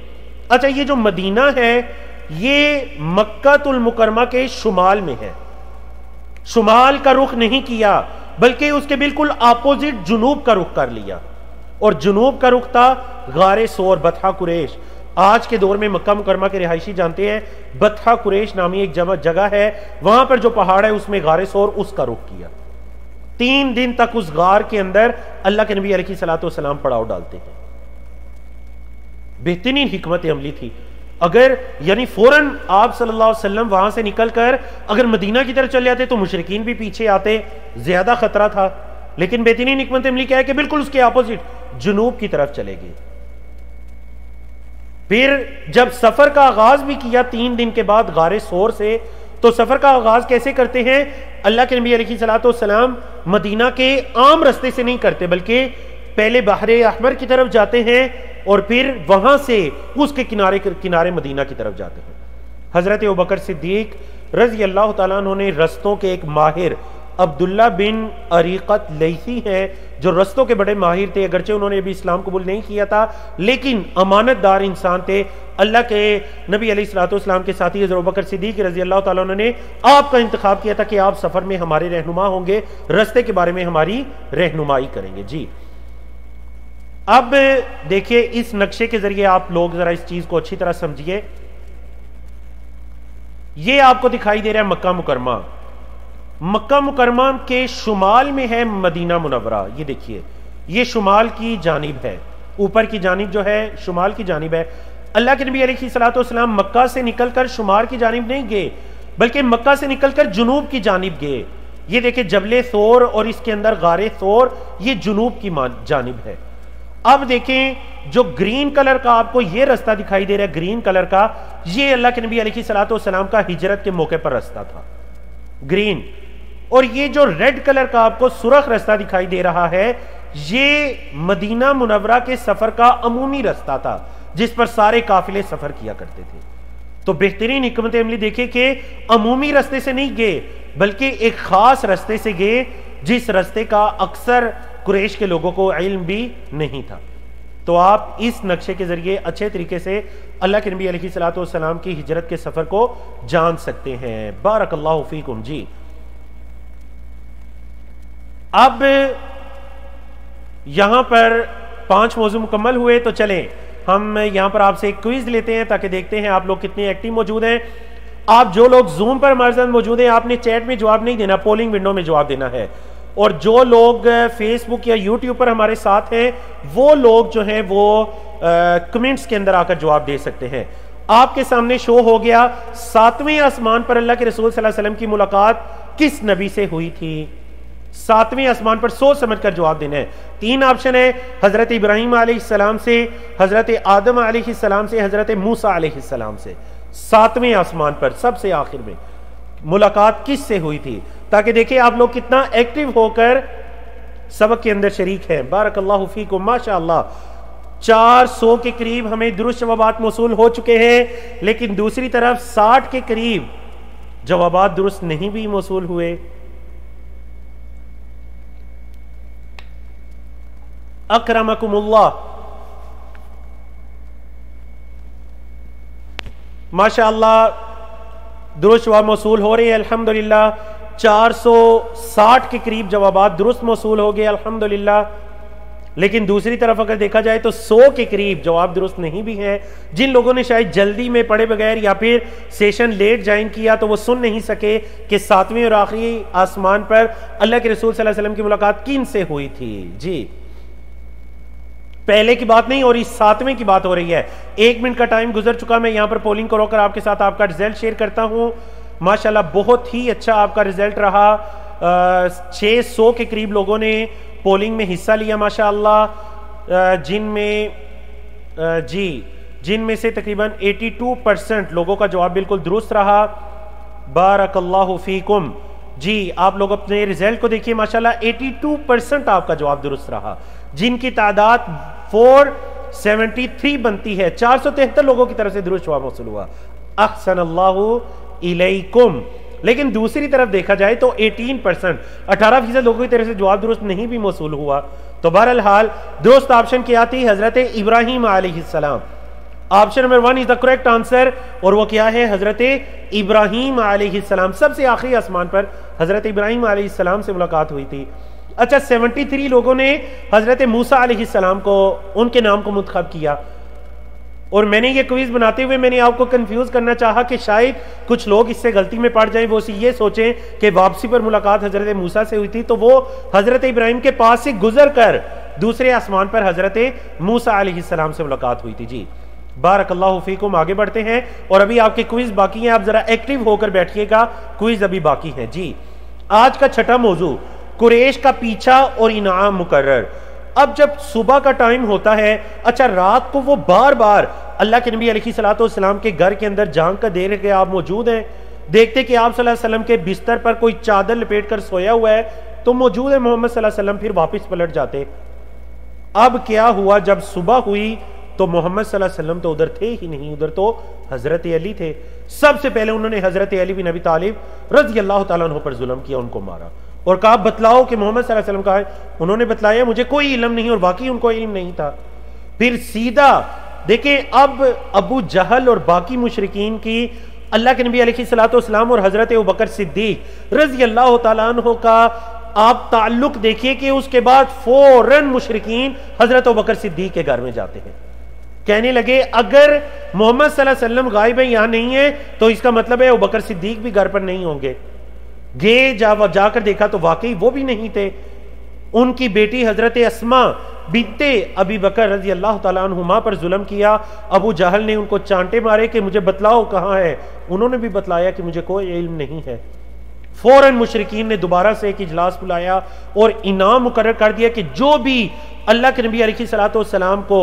اچھا، یہ جو مدینہ ہے یہ مکہ المکرمہ کے شمال میں ہے، شمال کا رخ نہیں کیا بلکہ اس کے بالکل اپوزٹ جنوب کا رخ کر لیا، اور جنوب کا رخ تھا غار سور، بطحہ قریش۔ آج کے دور میں مکہ مکرمہ کے رہائشی جانتے ہیں بطحہ قریش نامی ایک جگہ ہے، وہاں پر جو پہاڑ ہے اس میں غار سور، اس کا رخ کیا۔ 3 دن تک اس غار کے اندر اللہ کے نبی علیہ الصلوۃ والسلام پڑاؤ ڈالتے ہیں۔ بہترین حکمت عملی تھی۔ اگر یعنی فوراً آپ صلی اللہ علیہ وسلم وہاں سے نکل کر اگر مدینہ کی طرف چل جاتے تو مشرکین بھی پیچھے آتے، زیادہ خطرہ تھا، لیکن بہترین حکمت عملی کیا ہے کہ بالکل اس کے اپوزٹ جنوب کی طرف چلے گئے۔ پھر جب سفر کا آغاز بھی کیا 3 دن کے بعد غار سور سے، تو سفر کا آغاز کیسے کرتے ہیں؟ اللہ کے نبی علیہ الصلوۃ والسلام مدینہ کے عام رستے سے نہیں کرتے بلکہ پہلے بحر احمر کی طرف جاتے ہیں اور پھر وہاں سے اس کے کنارے مدینہ کی طرف جاتے ہیں۔ حضرت ابوبکر صدیق رضی اللہ تعالیٰ عنہ نے رستوں کے ایک ماہر عبداللہ بن عریقت لیثی ہیں جو رستوں کے بڑے ماہر تھے، اگرچہ انہوں نے ابھی اسلام قبول نہیں کیا تھا لیکن امانت دار انسان تھے۔ اللہ کے نبی علیہ الصلوۃ والسلام کے ساتھی حضرت ابوبکر صدیق رضی اللہ تعالیٰ عنہ نے آپ کا انتخاب کیا تھا کہ آپ سفر میں ہمارے رہنما ہوں گے، رستے کے بارے میں ہماری رہنمائی کریں گے۔ جی اب دیکھیے اس نقشے کے ذریعے آپ لوگ ذرا اس چیز کو اچھی طرح سمجھیے۔ یہ آپ کو دکھائی دے رہا ہے مکہ مکرمہ، مکہ مکرمہ کے شمال میں ہے مدینہ منورہ۔ یہ دیکھیے یہ شمال کی جانب ہے، اوپر کی جانب جو ہے شمال کی جانب ہے۔ اللہ کے نبی علیہ الصلوۃ والسلام مکہ سے نکل کر شمال کی جانب نہیں گئے بلکہ مکہ سے نکل کر جنوب کی جانب گئے۔ یہ دیکھیں جبل ثور اور اس کے اندر غار ثور، یہ جنوب کی جانب ہے۔ اب دیکھیں جو گرین کلر کا آپ کو یہ رستہ دکھائی دے رہا ہے، گرین کلر کا، یہ اللہ کے نبی علیہ الصلوۃ والسلام کا ہجرت کے موقع پر رستہ تھا، گرین۔ اور یہ جو ریڈ کلر کا آپ کو سرخ رستہ دکھائی دے رہا ہے، یہ مدینہ منورہ کے سفر کا عمومی رستہ تھا جس پر سارے قافلے سفر کیا کرتے تھے۔ تو بہترین حکمت عملی دیکھیں کہ عمومی رستے سے نہیں گئے بلکہ ایک خاص رستے سے گئے جس رستے کا اکثر قریش کے لوگوں کو علم بھی نہیں تھا۔ تو آپ اس نقشے کے ذریعے اچھے طریقے سے اللہ کے نبی علیہ الصلوۃ والسلام کی ہجرت کے سفر کو جان سکتے ہیں۔ بارک اللہ فیکم۔ جی اب یہاں پر 5 موضوع مکمل ہوئے، تو چلیں ہم یہاں پر آپ سے ایک کوئز لیتے ہیں تاکہ دیکھتے ہیں آپ لوگ کتنے ایکٹیو موجود ہیں۔ آپ جو لوگ زوم پر ہمارے ساتھ موجود ہیں آپ نے چیٹ میں جواب نہیں دینا، پولنگ ونڈو میں جواب دینا ہے، اور جو لوگ فیس بک یا یوٹیوب پر ہمارے ساتھ ہیں وہ لوگ جو ہیں وہ کمنٹس کے اندر آ کر جواب دے سکتے ہیں۔ آپ کے سامنے شو ہو گیا 7ویں آسمان پر اللہ کے رسول صلی اللہ علیہ وسلم کی ملاقات کس نبی سے ہوئی تھی؟ 7ویں آسمان پر سوچ سمجھ کر جواب دینا ہے. 3 آپشن ہے: حضرت ابراہیم علیہ السلام سے، حضرت آدم علیہ السلام سے، حضرت موسیٰ علیہ السلام سے. 7ویں آسمان پر سب سے آخر میں ملاقات کس سے ہوئی تھی؟ تاکہ دیکھیں آپ لوگ کتنا ایکٹیو ہو کر سبق کے اندر شریک ہیں. بارک اللہ فیکم. ماشاءاللہ 400 کے قریب ہمیں درست جوابات موصول ہو چکے ہیں، لیکن دوسری طرف 60 کے قریب جوابات درست نہیں بھی موصول ہوئے. اکرمکم اللہ. ماشاءاللہ درست جواب موصول ہو رہے ہیں الحمدللہ. 460 کے قریب جوابات درست موصول ہو گئے الحمدللہ. لیکن دوسری طرف اگر دیکھا جائے تو 100 کے قریب جواب درست نہیں بھی ہیں. جن لوگوں نے شاید جلدی میں پڑھے بغیر یا پھر سیشن لیٹ جوائن کیا تو وہ سن نہیں سکے کہ 7ویں اور آخری آسمان پر اللہ کے رسول صلی اللہ علیہ وسلم کی ملاقات کن سے ہوئی تھی. جی پہلے کی بات نہیں اور اس 7ویں کی بات ہو رہی ہے. 1 منٹ کا ٹائم گزر چکا. میں یہاں پر پولنگ کو روک کر آپ کے ساتھ آپ کا رزلٹ شیئر کرتا ہوں. ماشاءاللہ بہت ہی اچھا آپ کا رزلٹ رہا. 600 کے قریب لوگوں نے پولنگ میں حصہ لیا ماشاءاللہ، جن میں سے تقریباً 82% لوگوں کا جواب بالکل درست رہا. بارک اللہ فیکم. جی آپ لوگ اپنے رزلٹ کو دیکھیے ماشاءاللہ 82% آپ کا جواب درست رہا، جن کی تعداد 473 بنتی ہے. 473 لوگوں کی طرف سے درست جواب موصول ہوا. احسن اللہ الیکم. لیکن دوسری طرف دیکھا جائے تو 18% لوگوں کی طرف سے جواب درست نہیں بھی موصول ہوا. تو بہرحال درست آپشن کیا تھی؟ حضرت ابراہیم علیہ السلام. Option number 1 is the correct answer, اور وہ کیا ہے؟ حضرت ابراہیم علیہ السلام. سب سے آخری آسمان پر حضرت ابراہیم علیہ السلام سے ملاقات ہوئی تھی. اچھا 73 لوگوں نے حضرت موسیٰ علیہ السلام کو، ان کے نام کو منتخب کیا. اور میں نے یہ کوئز بناتے ہوئے میں نے آپ کو کنفیوز کرنا چاہا کہ شاید کچھ لوگ اس سے غلطی میں پڑ جائیں، وہ یہ سوچیں کہ واپسی پر ملاقات حضرت موسیٰ سے ہوئی تھی، تو وہ حضرت ابراہیم کے پاس سے گزر کر دوسرے آسمان پر حضرت موسیٰ علیہ السلام سے ملاقات ہوئی تھی. جی بارک اللہ فیکم. آگے بڑھتے ہیں اور ابھی آپ کے کوئز باقی ہیں. آپ ذرا ایکٹیو ہو کر بیٹھیے گا، کوئز ابھی باقی ہیں. جی آج کا چھٹا موضوع قریش کا پیچھا اور انعام مقرر. اب جب صبح کا ٹائم ہوتا ہے، اچھا رات کو وہ بار بار اللہ کے نبی علیہ الصلوۃ والسلام کے گھر کے اندر جھانک کر دیکھ رہے کہ آپ موجود ہیں، دیکھتے کہ آپ صلی اللہ علیہ وسلم کے بستر پر کوئی چادر لپیٹ کر سویا ہوا ہے تو موجود ہے محمد صلی اللہ علیہ وسلم، پھر واپس پلٹ جاتے. اب کیا ہوا؟ جب صبح ہوئی تو محمد صلی اللہ علیہ وسلم تو ادھر تھے ہی نہیں، ادھر تو حضرت علی تھے. سب سے پہلے انہوں نے حضرت علی بن ابی طالب رضی اللہ تعالیٰ عنہ پر ظلم کیا، ان کو مارا اور کہا بتلاؤ کہ محمد صلی اللہ علیہ وسلم کہا ہے. انہوں نے بتلایا مجھے کوئی علم نہیں، اور واقعی ان کو علم نہیں تھا. پھر سیدھا دیکھیں اب ابو جہل اور باقی مشرکین کی اللہ کے نبی علیہ الصلوۃ والسلام اور حضرت ابوبکر صدیق رضی اللہ تعالیٰ عنہ کا آپ تعلق دیکھیے کہ اس کے بعد فوراً مشرکین حضرت ابوبکر صدیق کے گھر میں جاتے ہیں. کہنے لگے اگر محمد صلی اللہ علیہ وسلم غائب ہیں، یہاں نہیں ہے، تو اس کا مطلب ہے ابوبکر صدیق بھی گھر پر نہیں ہوں گے. جا کر دیکھا تو واقعی وہ بھی نہیں تھے. ان کی بیٹی حضرت اسماء بنت ابی بکر رضی اللہ تعالیٰ عنہما پر ظلم کیا. ابو جہل نے ان کو چانٹے مارے کہ مجھے بتلاؤ کہاں ہے. انہوں نے بھی بتلایا کہ مجھے کوئی علم نہیں ہے. فوراً مشرکین نے دوبارہ سے ایک اجلاس بلایا اور انعام مقرر کر دیا کہ جو بھی اللہ کے نبی علیہ الصلوۃ والسلام کو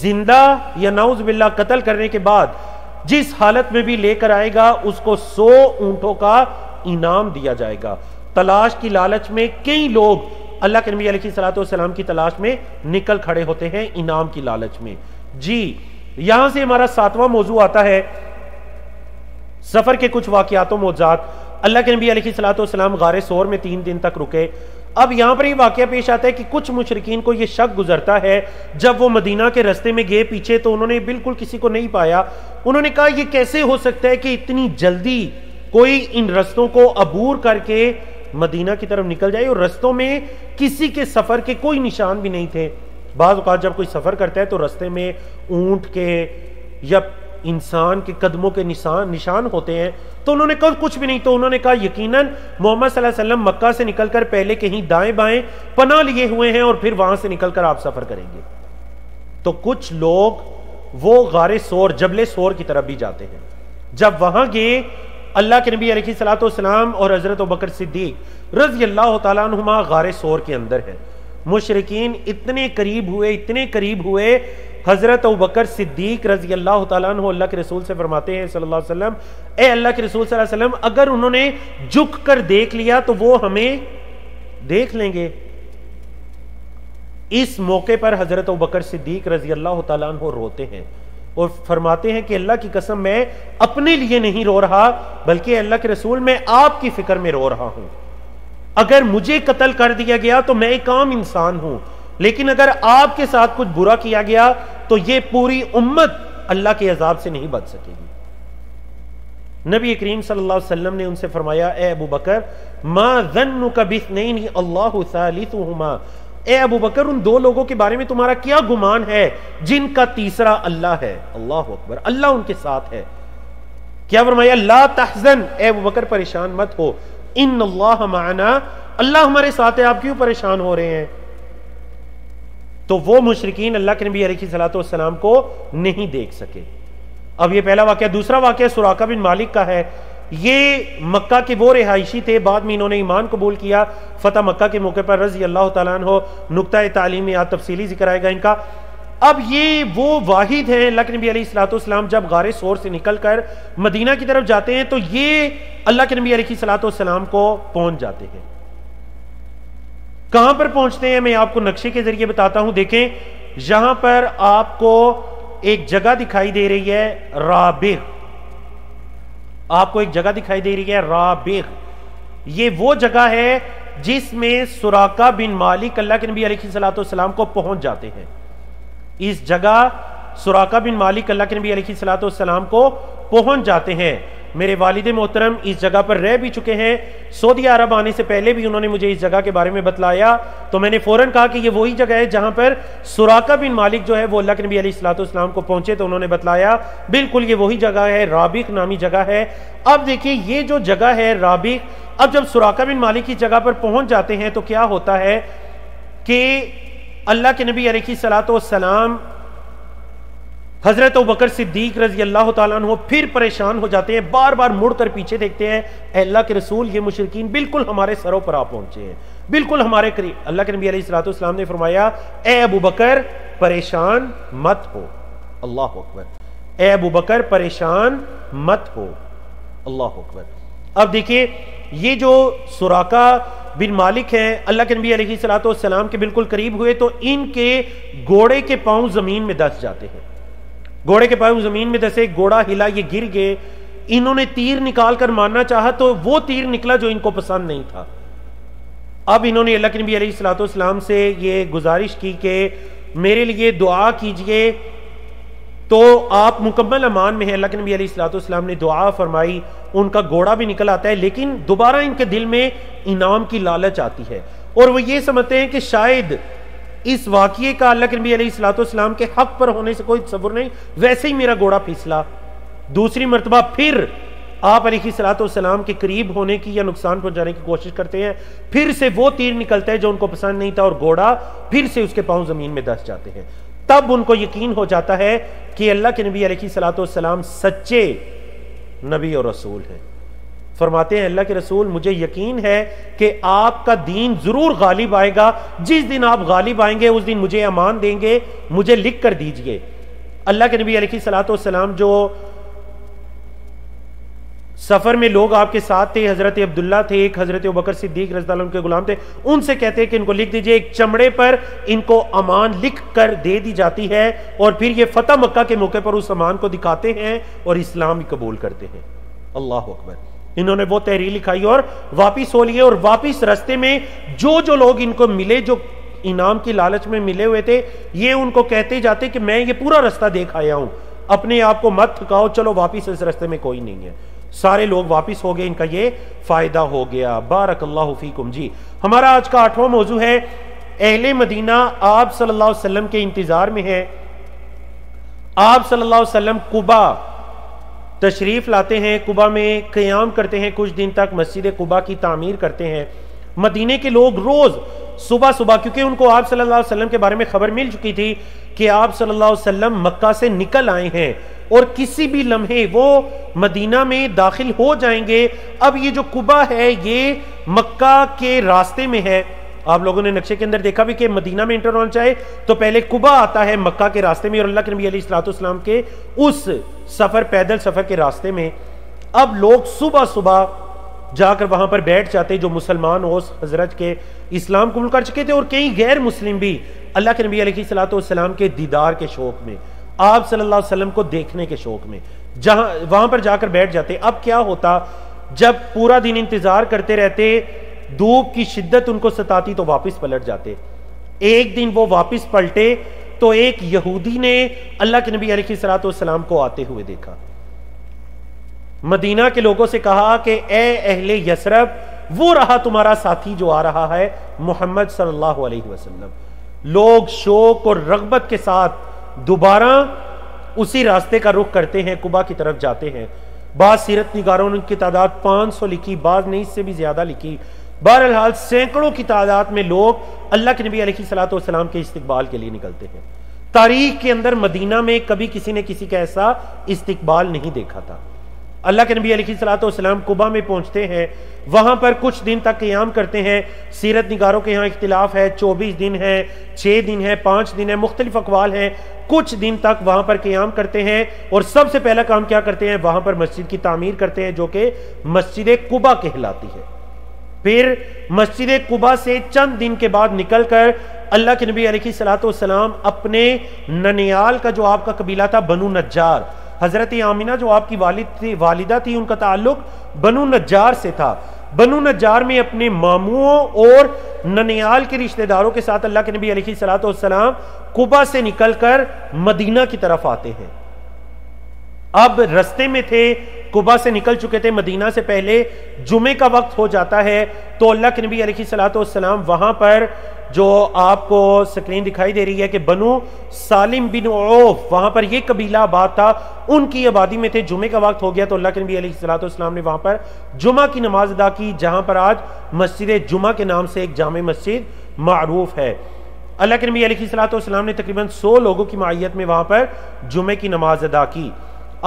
زندہ یا نعوذ باللہ قتل کرنے کے بعد جس حالت میں بھی لے کر آئے گا اس کو 100 اونٹوں کا انعام دیا جائے گا. تلاش کی لالچ میں کئی لوگ اللہ کے نبی علیہ الصلوۃ والسلام کی تلاش میں نکل کھڑے ہوتے ہیں انعام کی لالچ میں. جی یہاں سے ہمارا 7واں موضوع آتا ہے سفر کے کچھ واقعات و معجزات. اللہ کے نبی علیہ الصلوۃ والسلام غار ثور میں 3 دن تک رکے. اب یہاں پر یہ واقعہ پیش آتا ہے کہ کچھ مشرکین کو یہ شک گزرتا ہے جب وہ مدینہ کے رستے میں گئے پیچھے تو انہوں نے بالکل کسی کو نہیں پایا. انہوں نے کہا یہ کیسے ہو سکتا ہے کہ اتنی جلدی کوئی ان رستوں کو عبور کر کے مدینہ کی طرف نکل جائے اور رستوں میں کسی کے سفر کے کوئی نشان بھی نہیں تھے. بعض اوقات جب کوئی سفر کرتا ہے تو رستے میں اونٹ کے یا انسان کے قدموں کے نشان ہوتے ہیں، تو انہوں نے کہا کچھ بھی نہیں. تو انہوں نے کہا یقیناً محمد صلی اللہ علیہ وسلم مکہ سے نکل کر پہلے کہیں دائیں بائیں پناہ لیے ہوئے ہیں اور پھر وہاں سے نکل کر آپ سفر کریں گے. تو کچھ لوگ وہ غار سور جبل سور کی طرف بھی جاتے ہیں. جب وہاں گئے اللہ کے نبی علیہ الصلوۃ والسلام اور حضرت ابوبکر صدیق رضی اللہ تعالیٰ عنہما غار سور کے اندر ہیں. مشرکین اتنے قریب ہوئے حضرت ابوبکر صدیق رضی اللہ تعالیٰ عنہ اللہ کے رسول سے فرماتے ہیں صلی اللہ علیہ وسلم، اے اللہ کے رسول صلی اللہ علیہ وسلم، اگر انہوں نے جھک کر دیکھ لیا تو وہ ہمیں دیکھ لیں گے. اس موقع پر حضرت ابوبکر صدیق رضی اللہ تعالیٰ عنہ روتے ہیں اور فرماتے ہیں کہ اللہ کی قسم میں اپنے لیے نہیں رو رہا بلکہ اللہ کے رسول میں آپ کی فکر میں رو رہا ہوں. اگر مجھے قتل کر دیا گیا تو میں ایک عام انسان ہوں، لیکن اگر آپ کے ساتھ کچھ برا کیا گیا تو یہ پوری امت اللہ کے عذاب سے نہیں بچ سکے گی. نبی کریم صلی اللہ علیہ وسلم نے ان سے فرمایا، اے ابو بکر ما ظنک باثنین اللہ ثالثہما، اے ابو بکر ان دو لوگوں کے بارے میں تمہارا کیا گمان ہے جن کا تیسرا اللہ ہے. اللہ اکبر، اللہ ان کے ساتھ ہے. کیا فرمایا؟ لا تحزن، اے ابو بکر پریشان مت ہو، ان اللہ معنا، اللہ ہمارے ساتھ ہے، آپ کیوں پریشان ہو رہے ہیں؟ تو وہ مشرکین اللہ کے نبی علیہ الصلوۃ والسلام کو نہیں دیکھ سکے. اب یہ پہلا واقعہ. دوسرا واقعہ سراقہ بن مالک کا ہے. یہ مکہ کے وہ رہائشی تھے، بعد میں انہوں نے ایمان قبول کیا فتح مکہ کے موقع پر رضی اللہ تعالیٰ عنہ. نقطہ تعلیم میں آج تفصیلی ذکر آئے گا ان کا. اب یہ وہ واحد ہیں، اللہ کے نبی علیہ الصلوۃ والسلام جب غار سور سے نکل کر مدینہ کی طرف جاتے ہیں تو یہ اللہ کے نبی علیہ الصلوۃ والسلام کو پہنچ جاتے ہیں. کہاں پر پہنچتے ہیں میں آپ کو نقشے کے ذریعے بتاتا ہوں. دیکھیں یہاں پر آپ کو ایک جگہ دکھائی دے رہی ہے رابغ، آپ کو ایک جگہ دکھائی دے رہی ہے رابغ. یہ وہ جگہ ہے جس میں سراقہ بن مالک اللہ کے نبی علیہ الصلوۃ والسلام کو پہنچ جاتے ہیں. اس جگہ سراقہ بن مالک اللہ کے نبی علیہ الصلوۃ والسلام کو پہنچ جاتے ہیں. میرے والد محترم اس جگہ پر رہ بھی چکے ہیں. سعودی عرب آنے سے پہلے بھی انہوں نے مجھے اس جگہ کے بارے میں بتلایا تو میں نے فوراً کہا کہ یہ وہی جگہ ہے جہاں پر سراقہ بن مالک جو ہے وہ اللہ کے نبی علیہ الصلوۃ والسلام کو پہنچے تو انہوں نے بتلایا بالکل یہ وہی جگہ ہے، رابغ نامی جگہ ہے. اب دیکھیں یہ جو جگہ ہے رابغ، اب جب سراقہ بن مالک کی جگہ پر پہنچ جاتے ہیں تو کیا ہوتا ہے کہ اللہ کے نبی علیہ الصلوۃ والسلام حضرت ابوبکر صدیق رضی اللہ تعالیٰ عنہ پھر پریشان ہو جاتے ہیں، بار بار مڑ کر پیچھے دیکھتے ہیں، اے اللہ کے رسول یہ مشرکین بالکل ہمارے سروں پر آ پہنچے ہیں، بالکل ہمارے قریب. اللہ کے نبی علیہ الصلوۃ والسلام نے فرمایا، اے ابو بکر پریشان مت ہو. اللہ اکبر، اے ابو بکر پریشان مت ہو. اللہ اکبر. اب دیکھیے یہ جو سراقہ بن مالک ہیں اللہ کے نبی علیہ الصلوۃ والسلام کے بالکل قریب ہوئے تو ان کے گھوڑے کے پاؤں زمین میں دس جاتے ہیں. گھوڑے کے پاؤں زمین میں دسے، گھوڑا ہلا، یہ گر گئے. انہوں نے تیر نکال کر مارنا چاہا تو وہ تیر نکلا جو ان کو پسند نہیں تھا. اب انہوں نے اللہ کے نبی علیہ الصلوۃ والسلام سے یہ گزارش کی کہ میرے لیے دعا کیجئے تو آپ مکمل امان میں ہیں. اللہ کے نبی علیہ الصلوۃ والسلام نے دعا فرمائی، ان کا گھوڑا بھی نکل آتا ہے لیکن دوبارہ ان کے دل میں انعام کی لالچ آتی ہے اور وہ یہ سمجھتے ہیں کہ شاید اس واقعے کا اللہ کے نبی علیہ الصلوۃ والسلام کے حق پر ہونے سے کوئی تصور نہیں، ویسے ہی میرا گھوڑا پھسلا. دوسری مرتبہ پھر آپ علیہ الصلوۃ والسلام کے قریب ہونے کی یا نقصان پہنچانے کی کوشش کرتے ہیں، پھر سے وہ تیر نکلتا ہے جو ان کو پسند نہیں تھا اور گھوڑا پھر سے اس کے پاؤں زمین میں دس جاتے ہیں. تب ان کو یقین ہو جاتا ہے کہ اللہ کے نبی علیہ الصلوۃ والسلام سچے نبی اور رسول ہیں. فرماتے ہیں اللہ کے رسول مجھے یقین ہے کہ آپ کا دین ضرور غالب آئے گا، جس دن آپ غالب آئیں گے اس دن مجھے امان دیں گے، مجھے لکھ کر دیجئے. اللہ کے نبی علیہ الصلوۃ والسلام جو سفر میں لوگ آپ کے ساتھ تھے، حضرت عبداللہ تھے، ایک حضرت ابوبکر صدیق رضی اللہ عنہ کے غلام تھے، ان سے کہتے ہیں کہ ان کو لکھ دیجئے. ایک چمڑے پر ان کو امان لکھ کر دے دی جاتی ہے اور پھر یہ فتح مکہ کے موقع پر اس امان کو دکھاتے ہیں اور اسلام قبول کرتے ہیں. اللہ اکبر. انہوں نے وہ تحریر لکھائی اور واپس ہو لیے اور واپس رستے میں جو لوگ ان کو ملے جو انعام کی لالچ میں ملے ہوئے تھے یہ ان کو کہتے جاتے کہ میں یہ پورا رستہ دیکھ آیا ہوں، اپنے آپ کو مت تھکاؤ، چلو واپس اس رستے میں کوئی نہیں ہے. سارے لوگ واپس ہو گئے، ان کا یہ فائدہ ہو گیا. بارک اللہ فیکم. جی ہمارا آج کا 8واں موضوع ہے اہل مدینہ آپ صلی اللہ علیہ وسلم کے انتظار میں ہے. آپ صلی اللہ علیہ وسلم قبا تشریف لاتے ہیں، قبا میں قیام کرتے ہیں کچھ دن تک، مسجد قبا کی تعمیر کرتے ہیں. مدینے کے لوگ روز صبح صبح، کیونکہ ان کو آپ صلی اللہ علیہ وسلم کے بارے میں خبر مل چکی تھی کہ آپ صلی اللہ علیہ وسلم مکہ سے نکل آئے ہیں اور کسی بھی لمحے وہ مدینہ میں داخل ہو جائیں گے۔ اب یہ جو قبا ہے یہ مکہ کے راستے میں ہے، آپ لوگوں نے نقشے کے اندر دیکھا بھی کہ مدینہ میں انٹر ہونا چاہے تو پہلے قبا آتا ہے مکہ کے راستے میں، اور اللہ کے نبی علیہ الصلوۃ والسلام کے اس سفر، پیدل سفر کے راستے میں اب لوگ صبح صبح جا کر وہاں پر بیٹھ جاتے، جو مسلمان اوس حضرت کے اسلام قبول کر چکے تھے، اور کئی غیر مسلم بھی اللہ کے نبی علیہ الصلوۃ والسلام کے دیدار کے شوق میں، آپ صلی اللہ علیہ وسلم کو دیکھنے کے شوق میں جہاں وہاں پر جا کر بیٹھ جاتے۔ اب کیا ہوتا، جب پورا دن انتظار کرتے رہتے، دھوپ کی شدت ان کو ستاتی تو واپس پلٹ جاتے۔ ایک دن وہ واپس پلٹے تو ایک یہودی نے اللہ کے نبی علیہ الصلوۃ والسلام کو آتے ہوئے دیکھا، مدینہ کے لوگوں سے کہا کہ اے اہل یثرب، وہ رہا تمہارا ساتھی جو آ رہا ہے محمد صلی اللہ علیہ وسلم۔ لوگ شوق اور رغبت کے ساتھ دوبارہ اسی راستے کا رخ کرتے ہیں، قبا کی طرف جاتے ہیں۔ بعض سیرت نگاروں نے ان کی تعداد 500 لکھی، بعض نے اس سے بھی زیادہ لکھی، بہرحال سینکڑوں کی تعداد میں لوگ اللہ کے نبی علیہ الصلوۃ والسلام کے استقبال کے لیے نکلتے ہیں۔ تاریخ کے اندر مدینہ میں کبھی کسی نے کسی کا ایسا استقبال نہیں دیکھا تھا۔ اللہ کے نبی علیہ الصلوۃ والسلام قبا میں پہنچتے ہیں، وہاں پر کچھ دن تک قیام کرتے ہیں۔ سیرت نگاروں کے یہاں اختلاف ہے، 24 دن ہے، 6 دن ہے، 5 دن ہے، مختلف اقوال ہیں۔ کچھ دن تک وہاں پر قیام کرتے ہیں، اور سب سے پہلا کام کیا کرتے ہیں، وہاں پر مسجد کی تعمیر کرتے ہیں جو کہ مسجد قبا کہلاتی ہے۔ پھر مسجد قبا سے چند دن کے بعد نکل کر اللہ کے نبی علیہ الصلوۃ والسلام اپنے ننیال کا جو آپ کا قبیلہ تھا بنو نجار، حضرت آمینہ جو آپ کی والدہ تھی، ان کا تعلق بنو نجار سے تھا۔ بنو نجار میں اپنے ماموں اور ننیال کے رشتہ داروں کے ساتھ اللہ کے نبی علیہ الصلوۃ والسلام قبا سے نکل کر مدینہ کی طرف آتے ہیں۔ اب رستے میں تھے، قبا سے نکل چکے تھے، مدینہ سے پہلے جمعے کا وقت ہو جاتا ہے، تو اللہ کے نبی علیہ الصلوۃ والسلام وہاں پر جو آپ کو سکرین دکھائی دے رہی ہے کہ بنو سالم بن عوف، وہاں پر یہ قبیلہ آباد تھا، ان کی آبادی میں تھے۔ جمعے کا وقت ہو گیا تو اللہ کے نبی علیہ الصلوۃ والسلام نے وہاں پر جمعہ کی نماز ادا کی، جہاں پر آج مسجد جمعہ کے نام سے ایک جامع مسجد معروف ہے۔ اللہ کے نبی علیہ الصلوۃ والسلام نے تقریباً 100 لوگوں کی معیت میں وہاں پر جمعے کی نماز ادا کی۔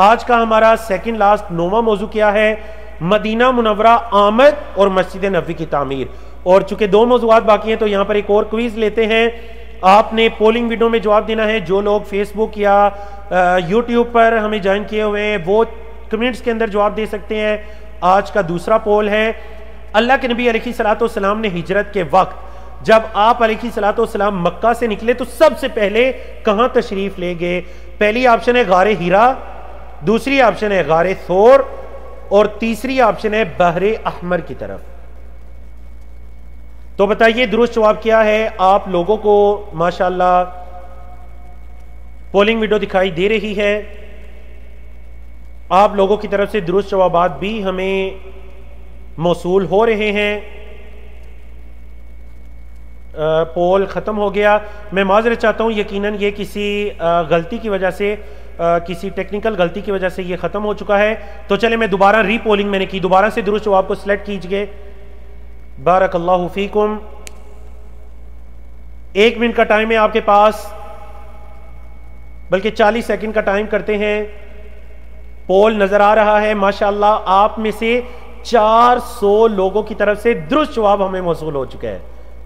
آج کا ہمارا سیکنڈ لاسٹ 9واں موضوع کیا ہے؟ مدینہ منورہ آمد اور مسجد نبوی کی تعمیر۔ اور چونکہ 2 موضوعات باقی ہیں تو یہاں پر ایک اور کوئز لیتے ہیں۔ آپ نے پولنگ ویڈیو میں جواب دینا ہے۔ جو لوگ فیس بک یا یوٹیوب پر ہمیں جوائن کیے ہوئے ہیں وہ کمنٹس کے اندر جواب دے سکتے ہیں۔ آج کا دوسرا پول ہے، اللہ کے نبی علیہ الصلوۃ والسلام نے ہجرت کے وقت جب آپ علیہ الصلوۃ والسلام مکہ سے نکلے تو سب سے پہلے کہاں تشریف لے گئے؟ پہلی آپشن ہے غار ہیرا، دوسری آپشن ہے غار ثور، اور تیسری آپشن ہے بحر احمر کی طرف۔ تو بتائیے درست جواب کیا ہے؟ آپ لوگوں کو ماشاءاللہ پولنگ ویڈیو دکھائی دے رہی ہے، آپ لوگوں کی طرف سے درست جوابات بھی ہمیں موصول ہو رہے ہیں۔ پول ختم ہو گیا، میں معذرت چاہتا ہوں، یقیناً یہ کسی غلطی کی وجہ سے، کسی ٹیکنیکل غلطی کی وجہ سے یہ ختم ہو چکا ہے۔ تو چلے میں دوبارہ ری پولنگ میں نے کی، دوبارہ سے درست جواب کو سلیکٹ کیجئے۔ بارک اللہ فیکم۔ 1 منٹ کا ٹائم ہے آپ کے پاس، بلکہ 40 سیکنڈ کا ٹائم کرتے ہیں۔ پول نظر آ رہا ہے، ماشاءاللہ آپ میں سے 400 لوگوں کی طرف سے درست جواب ہمیں موصول ہو چکا ہے۔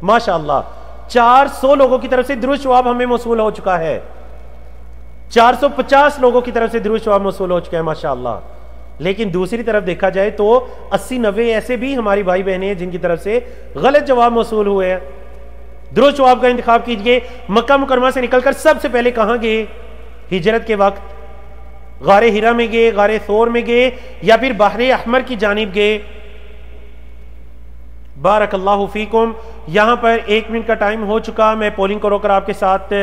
ماشاءاللہ 400 لوگوں کی طرف سے درست جواب ہمیں موصول ہو چکا ہے۔ 450 لوگوں کی طرف سے درست جواب موصول ہو چکا ہے، ماشاءاللہ۔ لیکن دوسری طرف دیکھا جائے تو 80-90 ایسے بھی ہماری بھائی بہنیں ہیں جن کی طرف سے غلط جواب موصول ہوئے ہیں۔ درست جواب کا انتخاب کیجئے۔ مکہ مکرمہ سے نکل کر سب سے پہلے کہاں گئے ہجرت کے وقت؟ غار ہیرا میں گئے، غار ثور میں گئے، یا پھر بحر احمر کی جانب گئے؟ بارک اللہ فیکم۔ یہاں پر 1 منٹ کا ٹائم ہو چکا، میں پولنگ کو روک کر آپ کے ساتھ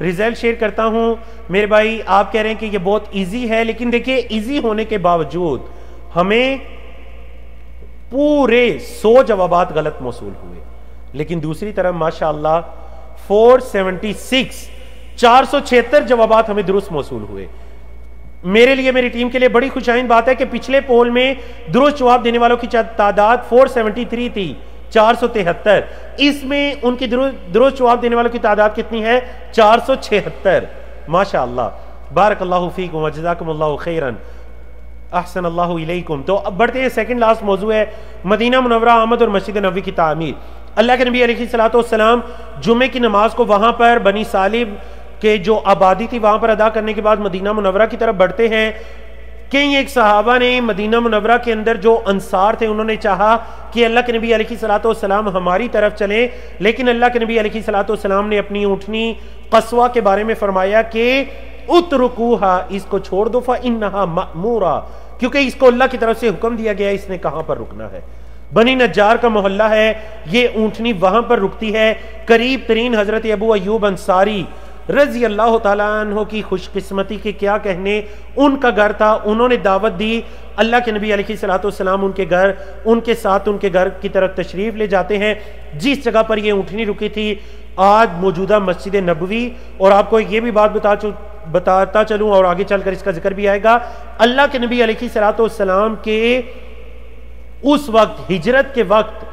ریزلٹ شیئر کرتا ہوں۔ میرے بھائی آپ کہہ رہے ہیں کہ یہ بہت ایزی ہے، لیکن دیکھیے ایزی ہونے کے باوجود ہمیں پورے 100 جوابات غلط موصول ہوئے، لیکن دوسری طرف ماشاءاللہ 476 جوابات ہمیں درست موصول ہوئے۔ میرے لیے، میری ٹیم کے لیے بڑی خوشائند بات ہے کہ پچھلے پول میں درست جواب دینے والوں کی تعداد 473 تھی، 473. اس میں ان کی درست جواب دینے والوں کی تعداد کتنی ہے؟ 476. ماشاءاللہ، بارک اللہ فیکم وجزاکم اللہ خیرن، احسن اللہ علیکم. تو اب بڑھتے ہیں، سیکنڈ لاسٹ موضوع ہے مدینہ منورہ آمد اور مسجد نبوی کی تعمیر. اللہ کے نبی علیہ الصلوۃ والسلام جمعے کی نماز کو وہاں پر بنی سالم کے جو آبادی تھی وہاں پر ادا کرنے کے بعد مدینہ منورہ کی طرف بڑھتے ہیں. کئی ایک صحابہ نے مدینہ منورہ کے اندر جو انصار تھے انہوں نے چاہا کہ اللہ کے نبی علیہ الصلوۃ والسلام ہماری طرف چلیں، لیکن اللہ کے نبی علیہ الصلوۃ والسلام نے اپنی اونٹنی قصوہ کے بارے میں فرمایا کہ اترکوہا، اس کو چھوڑ دو، فانہا مأمورہ، کیونکہ اس کو اللہ کی طرف سے حکم دیا گیا، اس نے کہاں پر رکنا ہے. بنی نجار کا محلہ ہے، یہ اونٹنی وہاں پر رکتی ہے. قریب ترین حضرت ابو ایوب انصاری رضی اللہ تعالیٰ عنہ کی خوش قسمتی کے کیا کہنے، ان کا گھر تھا، انہوں نے دعوت دی، اللہ کے نبی علیہ الصلوۃ والسلام ان کے گھر، ان کے ساتھ ان کے گھر کی طرف تشریف لے جاتے ہیں جس جگہ پر یہ اونٹنی رکی تھی آج موجودہ مسجد نبوی. اور آپ کو یہ بھی بات بتاتا چلوں اور آگے چل کر اس کا ذکر بھی آئے گا، اللہ کے نبی علیہ الصلوۃ والسلام کے اس وقت ہجرت کے وقت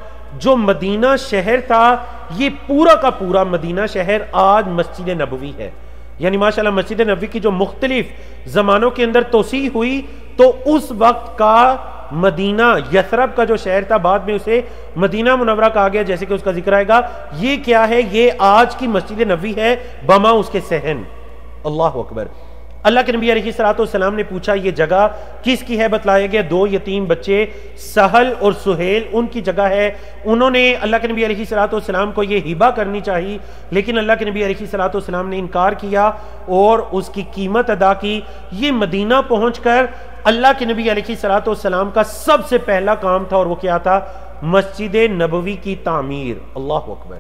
جو مدینہ شہر تھا، یہ پورا کا پورا مدینہ شہر آج مسجد نبوی ہے. یعنی ماشاءاللہ مسجد نبوی کی جو مختلف زمانوں کے اندر توسیع ہوئی، تو اس وقت کا مدینہ یثرب کا جو شہر تھا بعد میں اسے مدینہ منورہ کہا گیا، جیسے کہ اس کا ذکر آئے گا. یہ کیا ہے؟ یہ آج کی مسجد نبوی ہے بما اس کے صحن. اللہ اکبر. اللہ کے نبی علیہ الصلوۃ والسلام نے پوچھا یہ جگہ کس کی ہے؟ بتلایا گیا 2 یتیم بچے سہل اور سہیل ان کی جگہ ہے. انہوں نے اللہ کے نبی علیہ الصلوۃ والسلام کو یہ ہبہ کرنی چاہیے، لیکن اللہ کے نبی علیہ الصلوۃ والسلام نے انکار کیا اور اس کی قیمت ادا کی. یہ مدینہ پہنچ کر اللہ کے نبی علیہ الصلوۃ والسلام کا سب سے پہلا کام تھا، اور وہ کیا تھا؟ مسجد نبوی کی تعمیر. اللہ اکبر.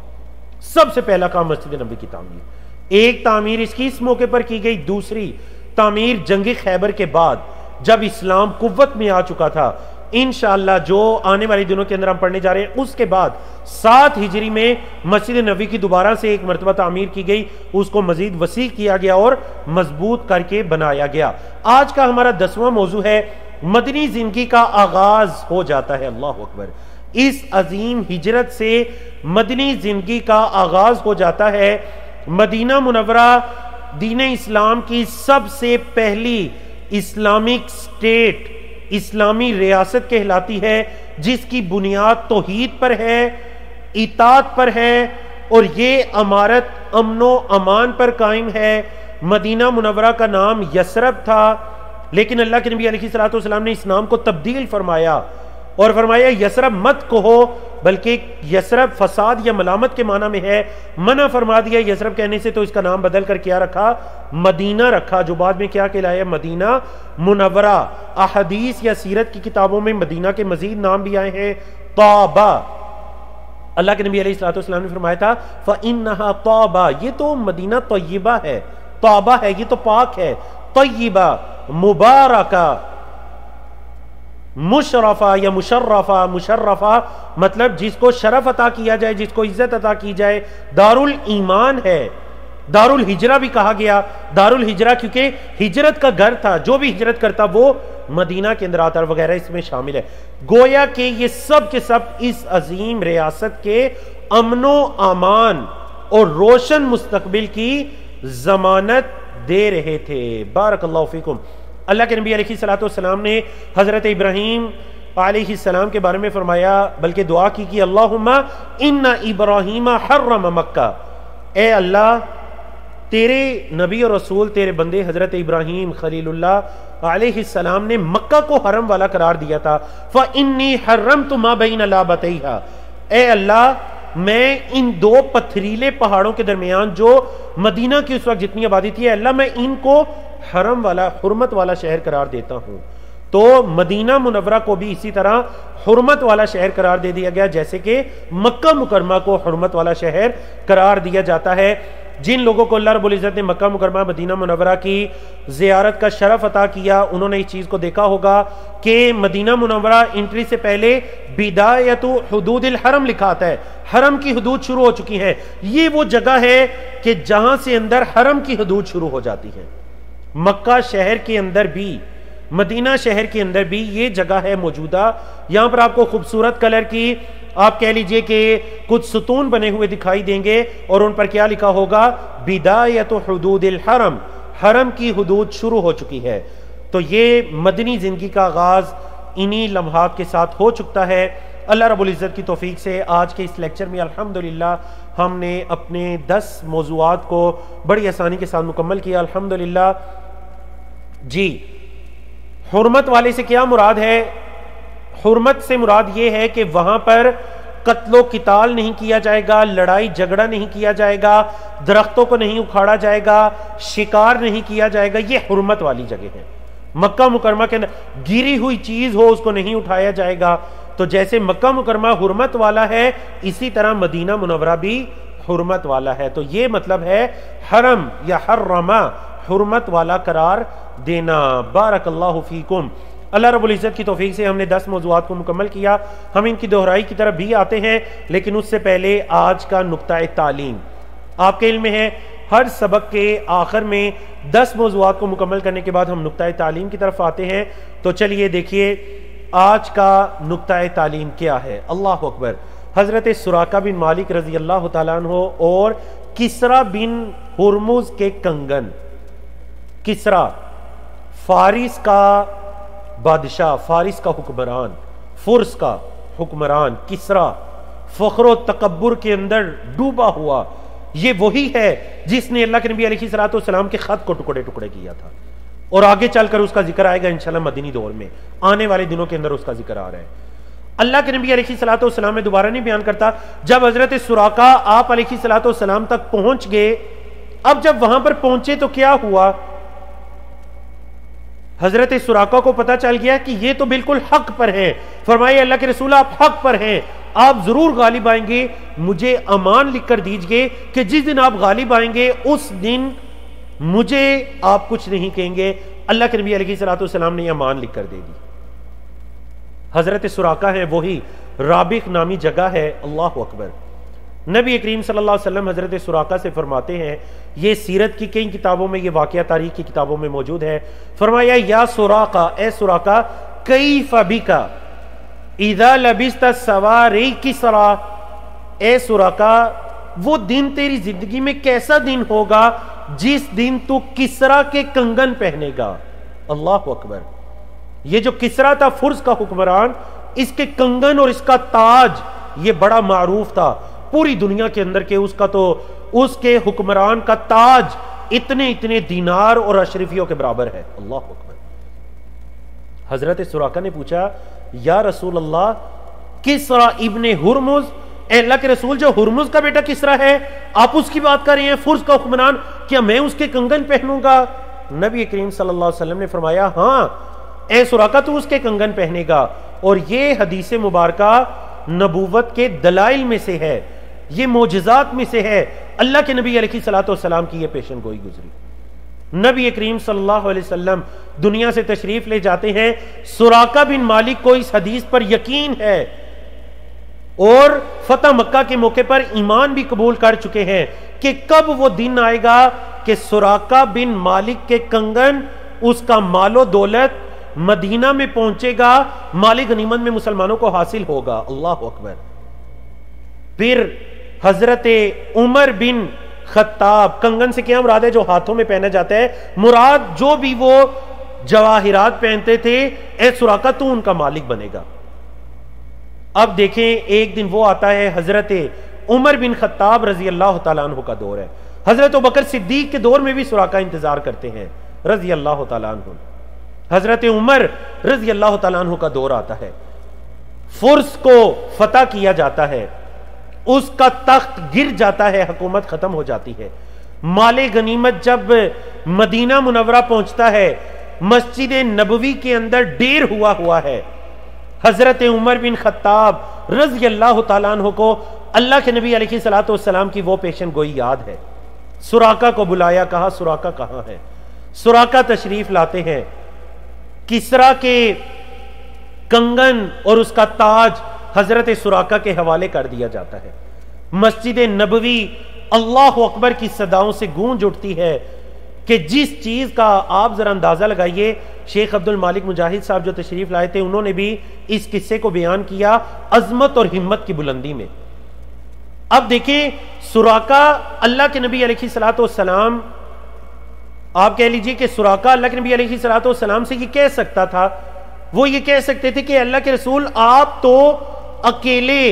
سب سے پہلا کام مسجد نبوی کی تعمیر. ایک تعمیر اس کی اس موقع پر کی گئی، دوسری تعمیر جنگ خیبر کے بعد جب اسلام قوت میں آ چکا تھا. انشاءاللہ جو آنے والے دنوں کے اندر ہم پڑھنے جا رہے ہیں، اس کے بعد 7 ہجری میں مسجد نبوی کی دوبارہ سے ایک مرتبہ تعمیر کی گئی، اس کو مزید وسیع کیا گیا اور مضبوط کر کے بنایا گیا. آج کا ہمارا 10واں موضوع ہے مدنی زندگی کا آغاز ہو جاتا ہے. اللہ اکبر. اس عظیم ہجرت سے مدنی زندگی کا آغاز ہو جاتا ہے. مدینہ منورہ دین اسلام کی سب سے پہلی اسلامک سٹیٹ، اسلامی ریاست کہلاتی ہے، جس کی بنیاد توحید پر ہے، اطاعت پر ہے، اور یہ عمارت امن و امان پر قائم ہے. مدینہ منورہ کا نام یثرب تھا، لیکن اللہ کے نبی علیہ الصلوۃ والسلام نے اس نام کو تبدیل فرمایا اور فرمایا یثرب مت کہو، بلکہ یثرب فساد یا ملامت کے معنی میں ہے. منع فرما دیا یثرب کہنے سے، تو اس کا نام بدل کر کیا رکھا؟ مدینہ رکھا، جو بعد میں کیا کہلایا؟ مدینہ منورہ. احادیث یا سیرت کی کتابوں میں مدینہ کے مزید نام بھی آئے ہیں. طابہ، اللہ کے نبی علیہ الصلوۃ والسلام نے فرمایا تھا فإنها طابہ، یہ تو مدینہ طیبہ ہے، طابہ ہے، یہ تو پاک ہے. طیبہ، مبارکہ، مشرفہ یا مشرفہ. مشرفہ مطلب جس کو شرف عطا کیا جائے، جس کو عزت عطا کی جائے. دارالایمان ہے، دارالہجرہ بھی کہا گیا. دارالہجرہ کیونکہ ہجرت کا گھر تھا، جو بھی ہجرت کرتا وہ مدینہ کے اندر آتا وغیرہ اس میں شامل ہے. گویا کہ یہ سب کے سب اس عظیم ریاست کے امن و امان اور روشن مستقبل کی ضمانت دے رہے تھے. بارک اللہ فیکم. اللہ کے نبی علیہ الصلوۃ والسلام نے حضرت ابراہیم علیہ السلام کے بارے میں فرمایا، بلکہ دعا کی کہ اللہم ان ابراہیم حرم مکہ، اے اللہ تیرے نبی اور رسول تیرے بندے حضرت ابراہیم خلیل اللہ علیہ السلام نے مکہ کو حرم والا قرار دیا تھا. فإنی حرمت ما بین لابتیہا، اے اللہ میں ان 2 پتھریلے پہاڑوں کے درمیان جو مدینہ کی اس وقت جتنی آبادی تھی، اللہ میں ان کو حرم والا، حرمت والا شہر قرار دیتا ہوں. تو مدینہ منورہ کو بھی اسی طرح حرمت والا شہر قرار دے دیا گیا، جیسے کہ مکہ مکرمہ کو حرمت والا شہر قرار دیا جاتا ہے. جن لوگوں کو اللہ رب العزت نے مکہ مکرمہ مدینہ منورہ کی زیارت کا شرف عطا کیا، انہوں نے اس چیز کو دیکھا ہوگا کہ مدینہ منورہ انٹری سے پہلے بدایت حدود الحرم لکھا آتا ہے. حرم کی حدود شروع ہو چکی ہیں. یہ وہ جگہ ہے کہ جہاں سے اندر حرم کی حدود شروع ہو جاتی ہیں. مکہ شہر کے اندر بھی، مدینہ شہر کے اندر بھی یہ جگہ ہے موجودہ. یہاں پر آپ کو خوبصورت کلر کی آپ کہہ لیجئے کہ کچھ ستون بنے ہوئے دکھائی دیں گے اور ان پر کیا لکھا ہوگا؟ بدایت حدود الحرم، حرم کی حدود شروع ہو چکی ہے۔ تو یہ مدنی زندگی کا آغاز انہی لمحات کے ساتھ ہو چکتا ہے۔ اللہ رب العزت کی توفیق سے آج کے اس لیکچر میں الحمدللہ ہم نے اپنے 10 موضوعات کو بڑی آسانی کے ساتھ مکمل کیا الحمدللہ۔ جی، حرمت والے سے کیا مراد ہے؟ حرمت سے مراد یہ ہے کہ وہاں پر قتل و قتال نہیں کیا جائے گا، لڑائی جھگڑا نہیں کیا جائے گا، درختوں کو نہیں اکھاڑا جائے گا، شکار نہیں کیا جائے گا، یہ حرمت والی جگہ ہے۔ مکہ مکرمہ کے اندر گری ہوئی چیز ہو اس کو نہیں اٹھایا جائے گا۔ تو جیسے مکہ مکرمہ حرمت والا ہے، اسی طرح مدینہ منورہ بھی حرمت والا ہے۔ تو یہ مطلب ہے حرم یا حرمہ، حرمت والا قرار دینا۔ بارک اللہ فیکم۔ اللہ رب العزت کی توفیق سے ہم نے 10 موضوعات کو مکمل کیا۔ ہم ان کی دہرائی کی طرف بھی آتے ہیں، لیکن اس سے پہلے آج کا نقطہ تعلیم۔ آپ کے علم میں ہے ہر سبق کے آخر میں 10 موضوعات کو مکمل کرنے کے بعد ہم نقطہ تعلیم کی طرف آتے ہیں۔ تو چلیے دیکھیے آج کا نقطہ تعلیم کیا ہے۔ اللہ اکبر۔ حضرت سراقہ بن مالک رضی اللہ تعالیٰ عنہ اور کسرا بن ہرمز کے کنگن۔ کسرا فارس کا بادشاہ، فارس کا حکمران، فرس کا حکمران کسرا، فخر و تکبر کے اندر ڈوبا ہوا، یہ وہی ہے جس نے اللہ کے نبی علیہ السلام کے خط کو ٹکڑے ٹکڑے کیا تھا، اور آگے چل کر اس کا ذکر آئے گا انشاءاللہ مدنی دور میں، آنے والے دنوں کے اندر اس کا ذکر آ رہا ہے۔ اللہ کے نبی علیہ السلام میں دوبارہ نہیں بیان کرتا، جب حضرت سراقہ آپ علیہ السلام تک پہنچ گئے، اب جب وہاں پر پہنچے تو کیا ہوا؟ حضرت سراقہ کو پتا چل گیا کہ یہ تو بالکل حق پر ہیں۔ فرمایا اللہ کے رسول آپ حق پر ہیں، آپ ضرور غالب آئیں گے، مجھے امان لکھ کر دیجئے کہ جس دن آپ غالب آئیں گے اس دن مجھے آپ کچھ نہیں کہیں گے۔ اللہ کے نبی علیہ السلام نے یہ امان لکھ کر دے دی۔ حضرت سراقہ ہیں وہی رابغ نامی جگہ ہے۔ اللہ اکبر۔ نبی کریم صلی اللہ علیہ وسلم حضرت سراقہ سے فرماتے ہیں، یہ سیرت کی کئی کتابوں میں، یہ واقعہ تاریخ کی کتابوں میں موجود ہے، فرمایا یا سراقہ، اے سراقہ، کیف بک اذا لبست سواری کسرا، اے سراقہ وہ دن تیری زندگی میں کیسا دن ہوگا جس دن تو کسرا کے کنگن پہنے گا۔ اللہ اکبر۔ یہ جو کسرا تھا فرس کا حکمران، اس کے کنگن اور اس کا تاج یہ بڑا معروف تھا پوری دنیا کے اندر، کہ اس کا تو اس کے حکمران کا تاج اتنے دینار اور اشرفیوں کے برابر ہے۔ اللہ اکبر۔ حضرت سراقہ نے پوچھا یا رسول اللہ کسرا ابن ہرمز، اے اللہ کے رسول جو ہرمز کا بیٹا کسرا ہے آپ اس کی بات کر رہے ہیں، فرس کا حکمران، کیا میں اس کے کنگن پہنوں گا؟ نبی کریم صلی اللہ علیہ وسلم نے فرمایا ہاں اے سراقہ تو اس کے کنگن پہنے گا۔ اور یہ حدیث مبارکہ نبوت کے دلائل میں سے ہے، یہ معجزات میں سے ہے، اللہ کے نبی علیہ السلام کی یہ پیشن گوئی گزری۔ نبی کریم صلی اللہ علیہ وسلم دنیا سے تشریف لے جاتے ہیں، سراقہ بن مالک کو اس حدیث پر یقین ہے اور فتح مکہ کے موقع پر ایمان بھی قبول کر چکے ہیں کہ کب وہ دن آئے گا کہ سراقہ بن مالک کے کنگن، اس کا مال و دولت مدینہ میں پہنچے گا، مال غنیمت میں مسلمانوں کو حاصل ہوگا۔ اللہ اکبر۔ پھر حضرت عمر بن خطاب، کنگن سے کیا مراد ہے؟ جو ہاتھوں میں پہنا جاتا ہے، مراد جو بھی وہ جواہرات پہنتے تھے، اے سراقہ تو ان کا مالک بنے گا۔ اب دیکھیں ایک دن وہ آتا ہے، حضرت عمر بن خطاب رضی اللہ تعالیٰ عنہ کا دور ہے، حضرت ابوبکر صدیق کے دور میں بھی سراقہ انتظار کرتے ہیں رضی اللہ تعالیٰ عنہ، حضرت عمر رضی اللہ تعالیٰ عنہ کا دور آتا ہے، فرس کو فتح کیا جاتا ہے، اس کا تخت گر جاتا ہے، حکومت ختم ہو جاتی ہے، مال غنیمت جب مدینہ منورہ پہنچتا ہے، مسجد نبوی کے اندر ڈیر ہوا ہے، حضرت عمر بن خطاب رضی اللہ تعالیٰ عنہ کو اللہ کے نبی علیہ السلام کی وہ پیشن گوئی یاد ہے۔ سراقہ کو بلایا، کہا سراقہ کہاں ہے؟ سراقہ تشریف لاتے ہیں، کسرا کے کنگن اور اس کا تاج حضرت سراقہ کے حوالے کر دیا جاتا ہے، مسجد نبوی اللہ اکبر کی صداؤں سے گونج اٹھتی ہے کہ جس چیز کا آپ ذرا اندازہ لگائیے، شیخ عبد المالک مجاہد صاحب جو تشریف لائے تھے انہوں نے بھی اس قصے کو بیان کیا عظمت اور ہمت کی بلندی میں۔ اب دیکھیں سراقہ اللہ کے نبی علیہ الصلوۃ والسلام، آپ کہہ لیجئے کہ سراقہ اللہ کے نبی علیہ الصلوۃ والسلام سے یہ کہہ سکتا تھا، وہ یہ کہہ سکتے تھے کہ اللہ کے رسول آپ تو اکیلے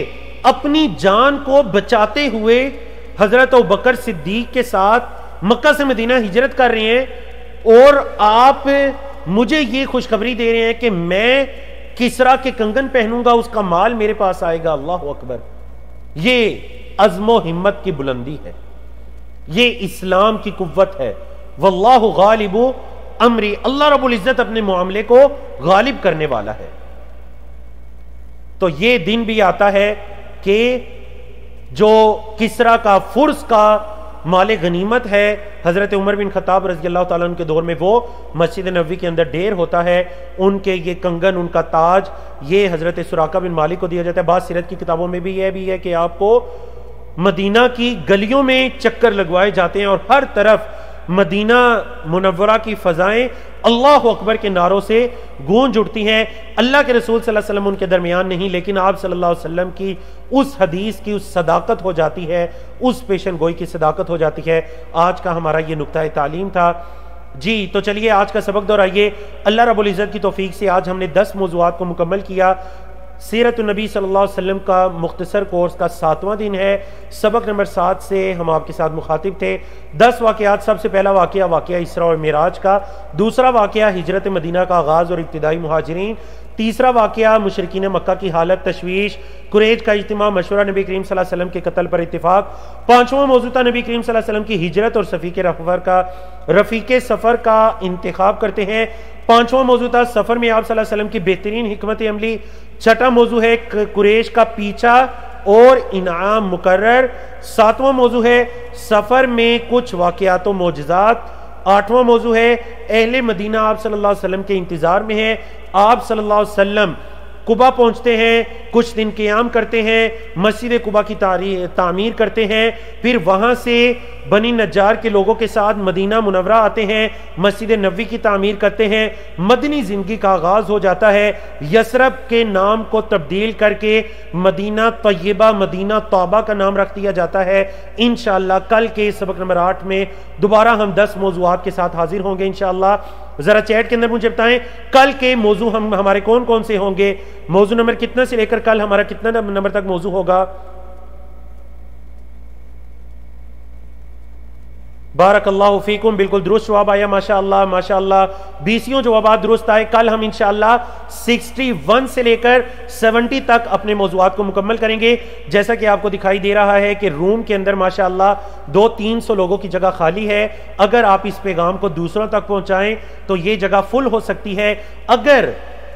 اپنی جان کو بچاتے ہوئے حضرت ابوبکر صدیق کے ساتھ مکہ سے مدینہ ہجرت کر رہے ہیں، اور آپ مجھے یہ خوشخبری دے رہے ہیں کہ میں کسرا کے کنگن پہنوں گا، اس کا مال میرے پاس آئے گا۔ اللہ اکبر، یہ عزم و ہمت کی بلندی ہے، یہ اسلام کی قوت ہے۔ واللہ غالب امری، اللہ رب العزت اپنے معاملے کو غالب کرنے والا ہے۔ تو یہ دن بھی آتا ہے کہ جو کسرا کا فرس کا مال غنیمت ہے، حضرت عمر بن خطاب رضی اللہ تعالیٰ عنہ کے دور میں وہ مسجد نبوی کے اندر ڈھیر ہوتا ہے، ان کے یہ کنگن، ان کا تاج، یہ حضرت سراقہ بن مالک کو دیا جاتا ہے۔ بعض سیرت کی کتابوں میں بھی یہ بھی ہے کہ آپ کو مدینہ کی گلیوں میں چکر لگوائے جاتے ہیں اور ہر طرف مدینہ منورہ کی فضائیں اللہ اکبر کے نعروں سے گونج اٹھتی ہیں۔ اللہ کے رسول صلی اللہ علیہ وسلم ان کے درمیان نہیں، لیکن آپ صلی اللہ علیہ وسلم کی اس حدیث کی اس صداقت ہو جاتی ہے، اس پیشن گوئی کی صداقت ہو جاتی ہے۔ آج کا ہمارا یہ نقطہ تعلیم تھا۔ جی تو چلیے آج کا سبق دہرائیے۔ اللہ رب العزت کی توفیق سے آج ہم نے 10 موضوعات کو مکمل کیا۔ سیرت النبی صلی اللہ علیہ وسلم کا مختصر کورس کا 7واں دن ہے۔ سبق نمبر 7 سے ہم آپ کے ساتھ مخاطب تھے۔ 10 واقعات، سب سے پہلا واقعہ اسراء اور معراج کا، دوسرا واقعہ ہجرت مدینہ کا آغاز اور ابتدائی مہاجرین، تیسرا واقعہ مشرکین مکہ کی حالت، تشویش، قریش کا اجتماع، مشورہ، نبی کریم صلی اللہ علیہ وسلم کے قتل پر اتفاق، پانچواں موضوع تھا نبی کریم صلی اللہ علیہ وسلم کی ہجرت اور رفیق سفر کا انتخاب کرتے ہیں، پانچواں موضوع تھا سفر میں آپ صلی اللہ علیہ وسلم کی بہترین حکمت عملی، چھٹا موضوع ہے قریش کا پیچھا اور انعام مقرر، ساتواں موضوع ہے سفر میں کچھ واقعات و معجزات، آٹھواں موضوع ہے اہل مدینہ آپ صلی اللہ علیہ وسلم کے انتظار میں ہیں، آپ صلی اللہ علیہ وسلم قبا پہنچتے ہیں، کچھ دن قیام کرتے ہیں، مسجد قبا کی تعمیر کرتے ہیں، پھر وہاں سے بنی نجار کے لوگوں کے ساتھ مدینہ منورہ آتے ہیں، مسجد نبوی کی تعمیر کرتے ہیں، مدنی زندگی کا آغاز ہو جاتا ہے، یثرب کے نام کو تبدیل کر کے مدینہ طیبہ، مدینہ توبہ کا نام رکھ دیا جاتا ہے۔ انشاءاللہ کل کے سبق نمبر 8 میں دوبارہ ہم 10 موضوعات کے ساتھ حاضر ہوں گے انشاءاللہ۔ ذرا چیٹ کے اندر مجھے بتائیں کل کے موضوع ہمارے کون کون سے ہوں گے، موضوع نمبر کتنا سے لے کر کل ہمارا کتنا نمبر تک موضوع ہوگا؟ بارک اللہ فیکم، بالکل درست جواب آیا، ماشاءاللہ ماشاءاللہ، 20 جوابات درست آئے۔ کل ہم انشاءاللہ 61 سے لے کر 70 تک اپنے موضوعات کو مکمل کریں گے۔ جیسا کہ آپ کو دکھائی دے رہا ہے کہ روم کے اندر ماشاءاللہ 200-300 لوگوں کی جگہ خالی ہے۔ اگر آپ اس پیغام کو دوسروں تک پہنچائیں تو یہ جگہ فل ہو سکتی ہے۔ اگر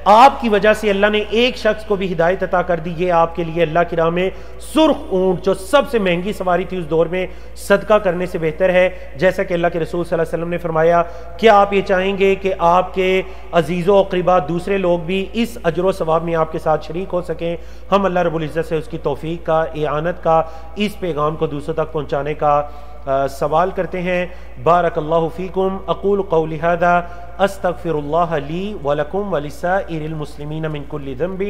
آپ کی وجہ سے اللہ نے ایک شخص کو بھی ہدایت عطا کر دی، یہ آپ کے لیے اللہ کی راہ میں سرخ اونٹ جو سب سے مہنگی سواری تھی اس دور میں صدقہ کرنے سے بہتر ہے۔ جیسا کہ اللہ کے رسول صلی اللہ علیہ وسلم نے فرمایا، کیا آپ یہ چاہیں گے کہ آپ کے عزیز و اقربا دوسرے لوگ بھی اس اجر و ثواب میں آپ کے ساتھ شریک ہو سکیں؟ ہم اللہ رب العزت سے اس کی توفیق کا، اعانت کا، اس پیغام کو دوسروں تک پہنچانے کا سوال کرتے ہیں۔ بارک اللہ فیکم، اقول قولی ھذا استغفر اللہ لی ولکم ولسائر المسلمین من کل ذنب۔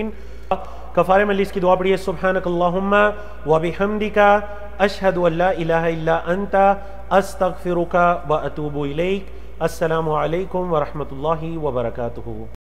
کفارہ مجلس کی دعا پڑھیے، سبحانک اللہم وبحمدک اشہد ان لا الہ الا انت استغفرک واتوب الیک۔ السلام علیکم ورحمۃ اللہ وبرکاتہ۔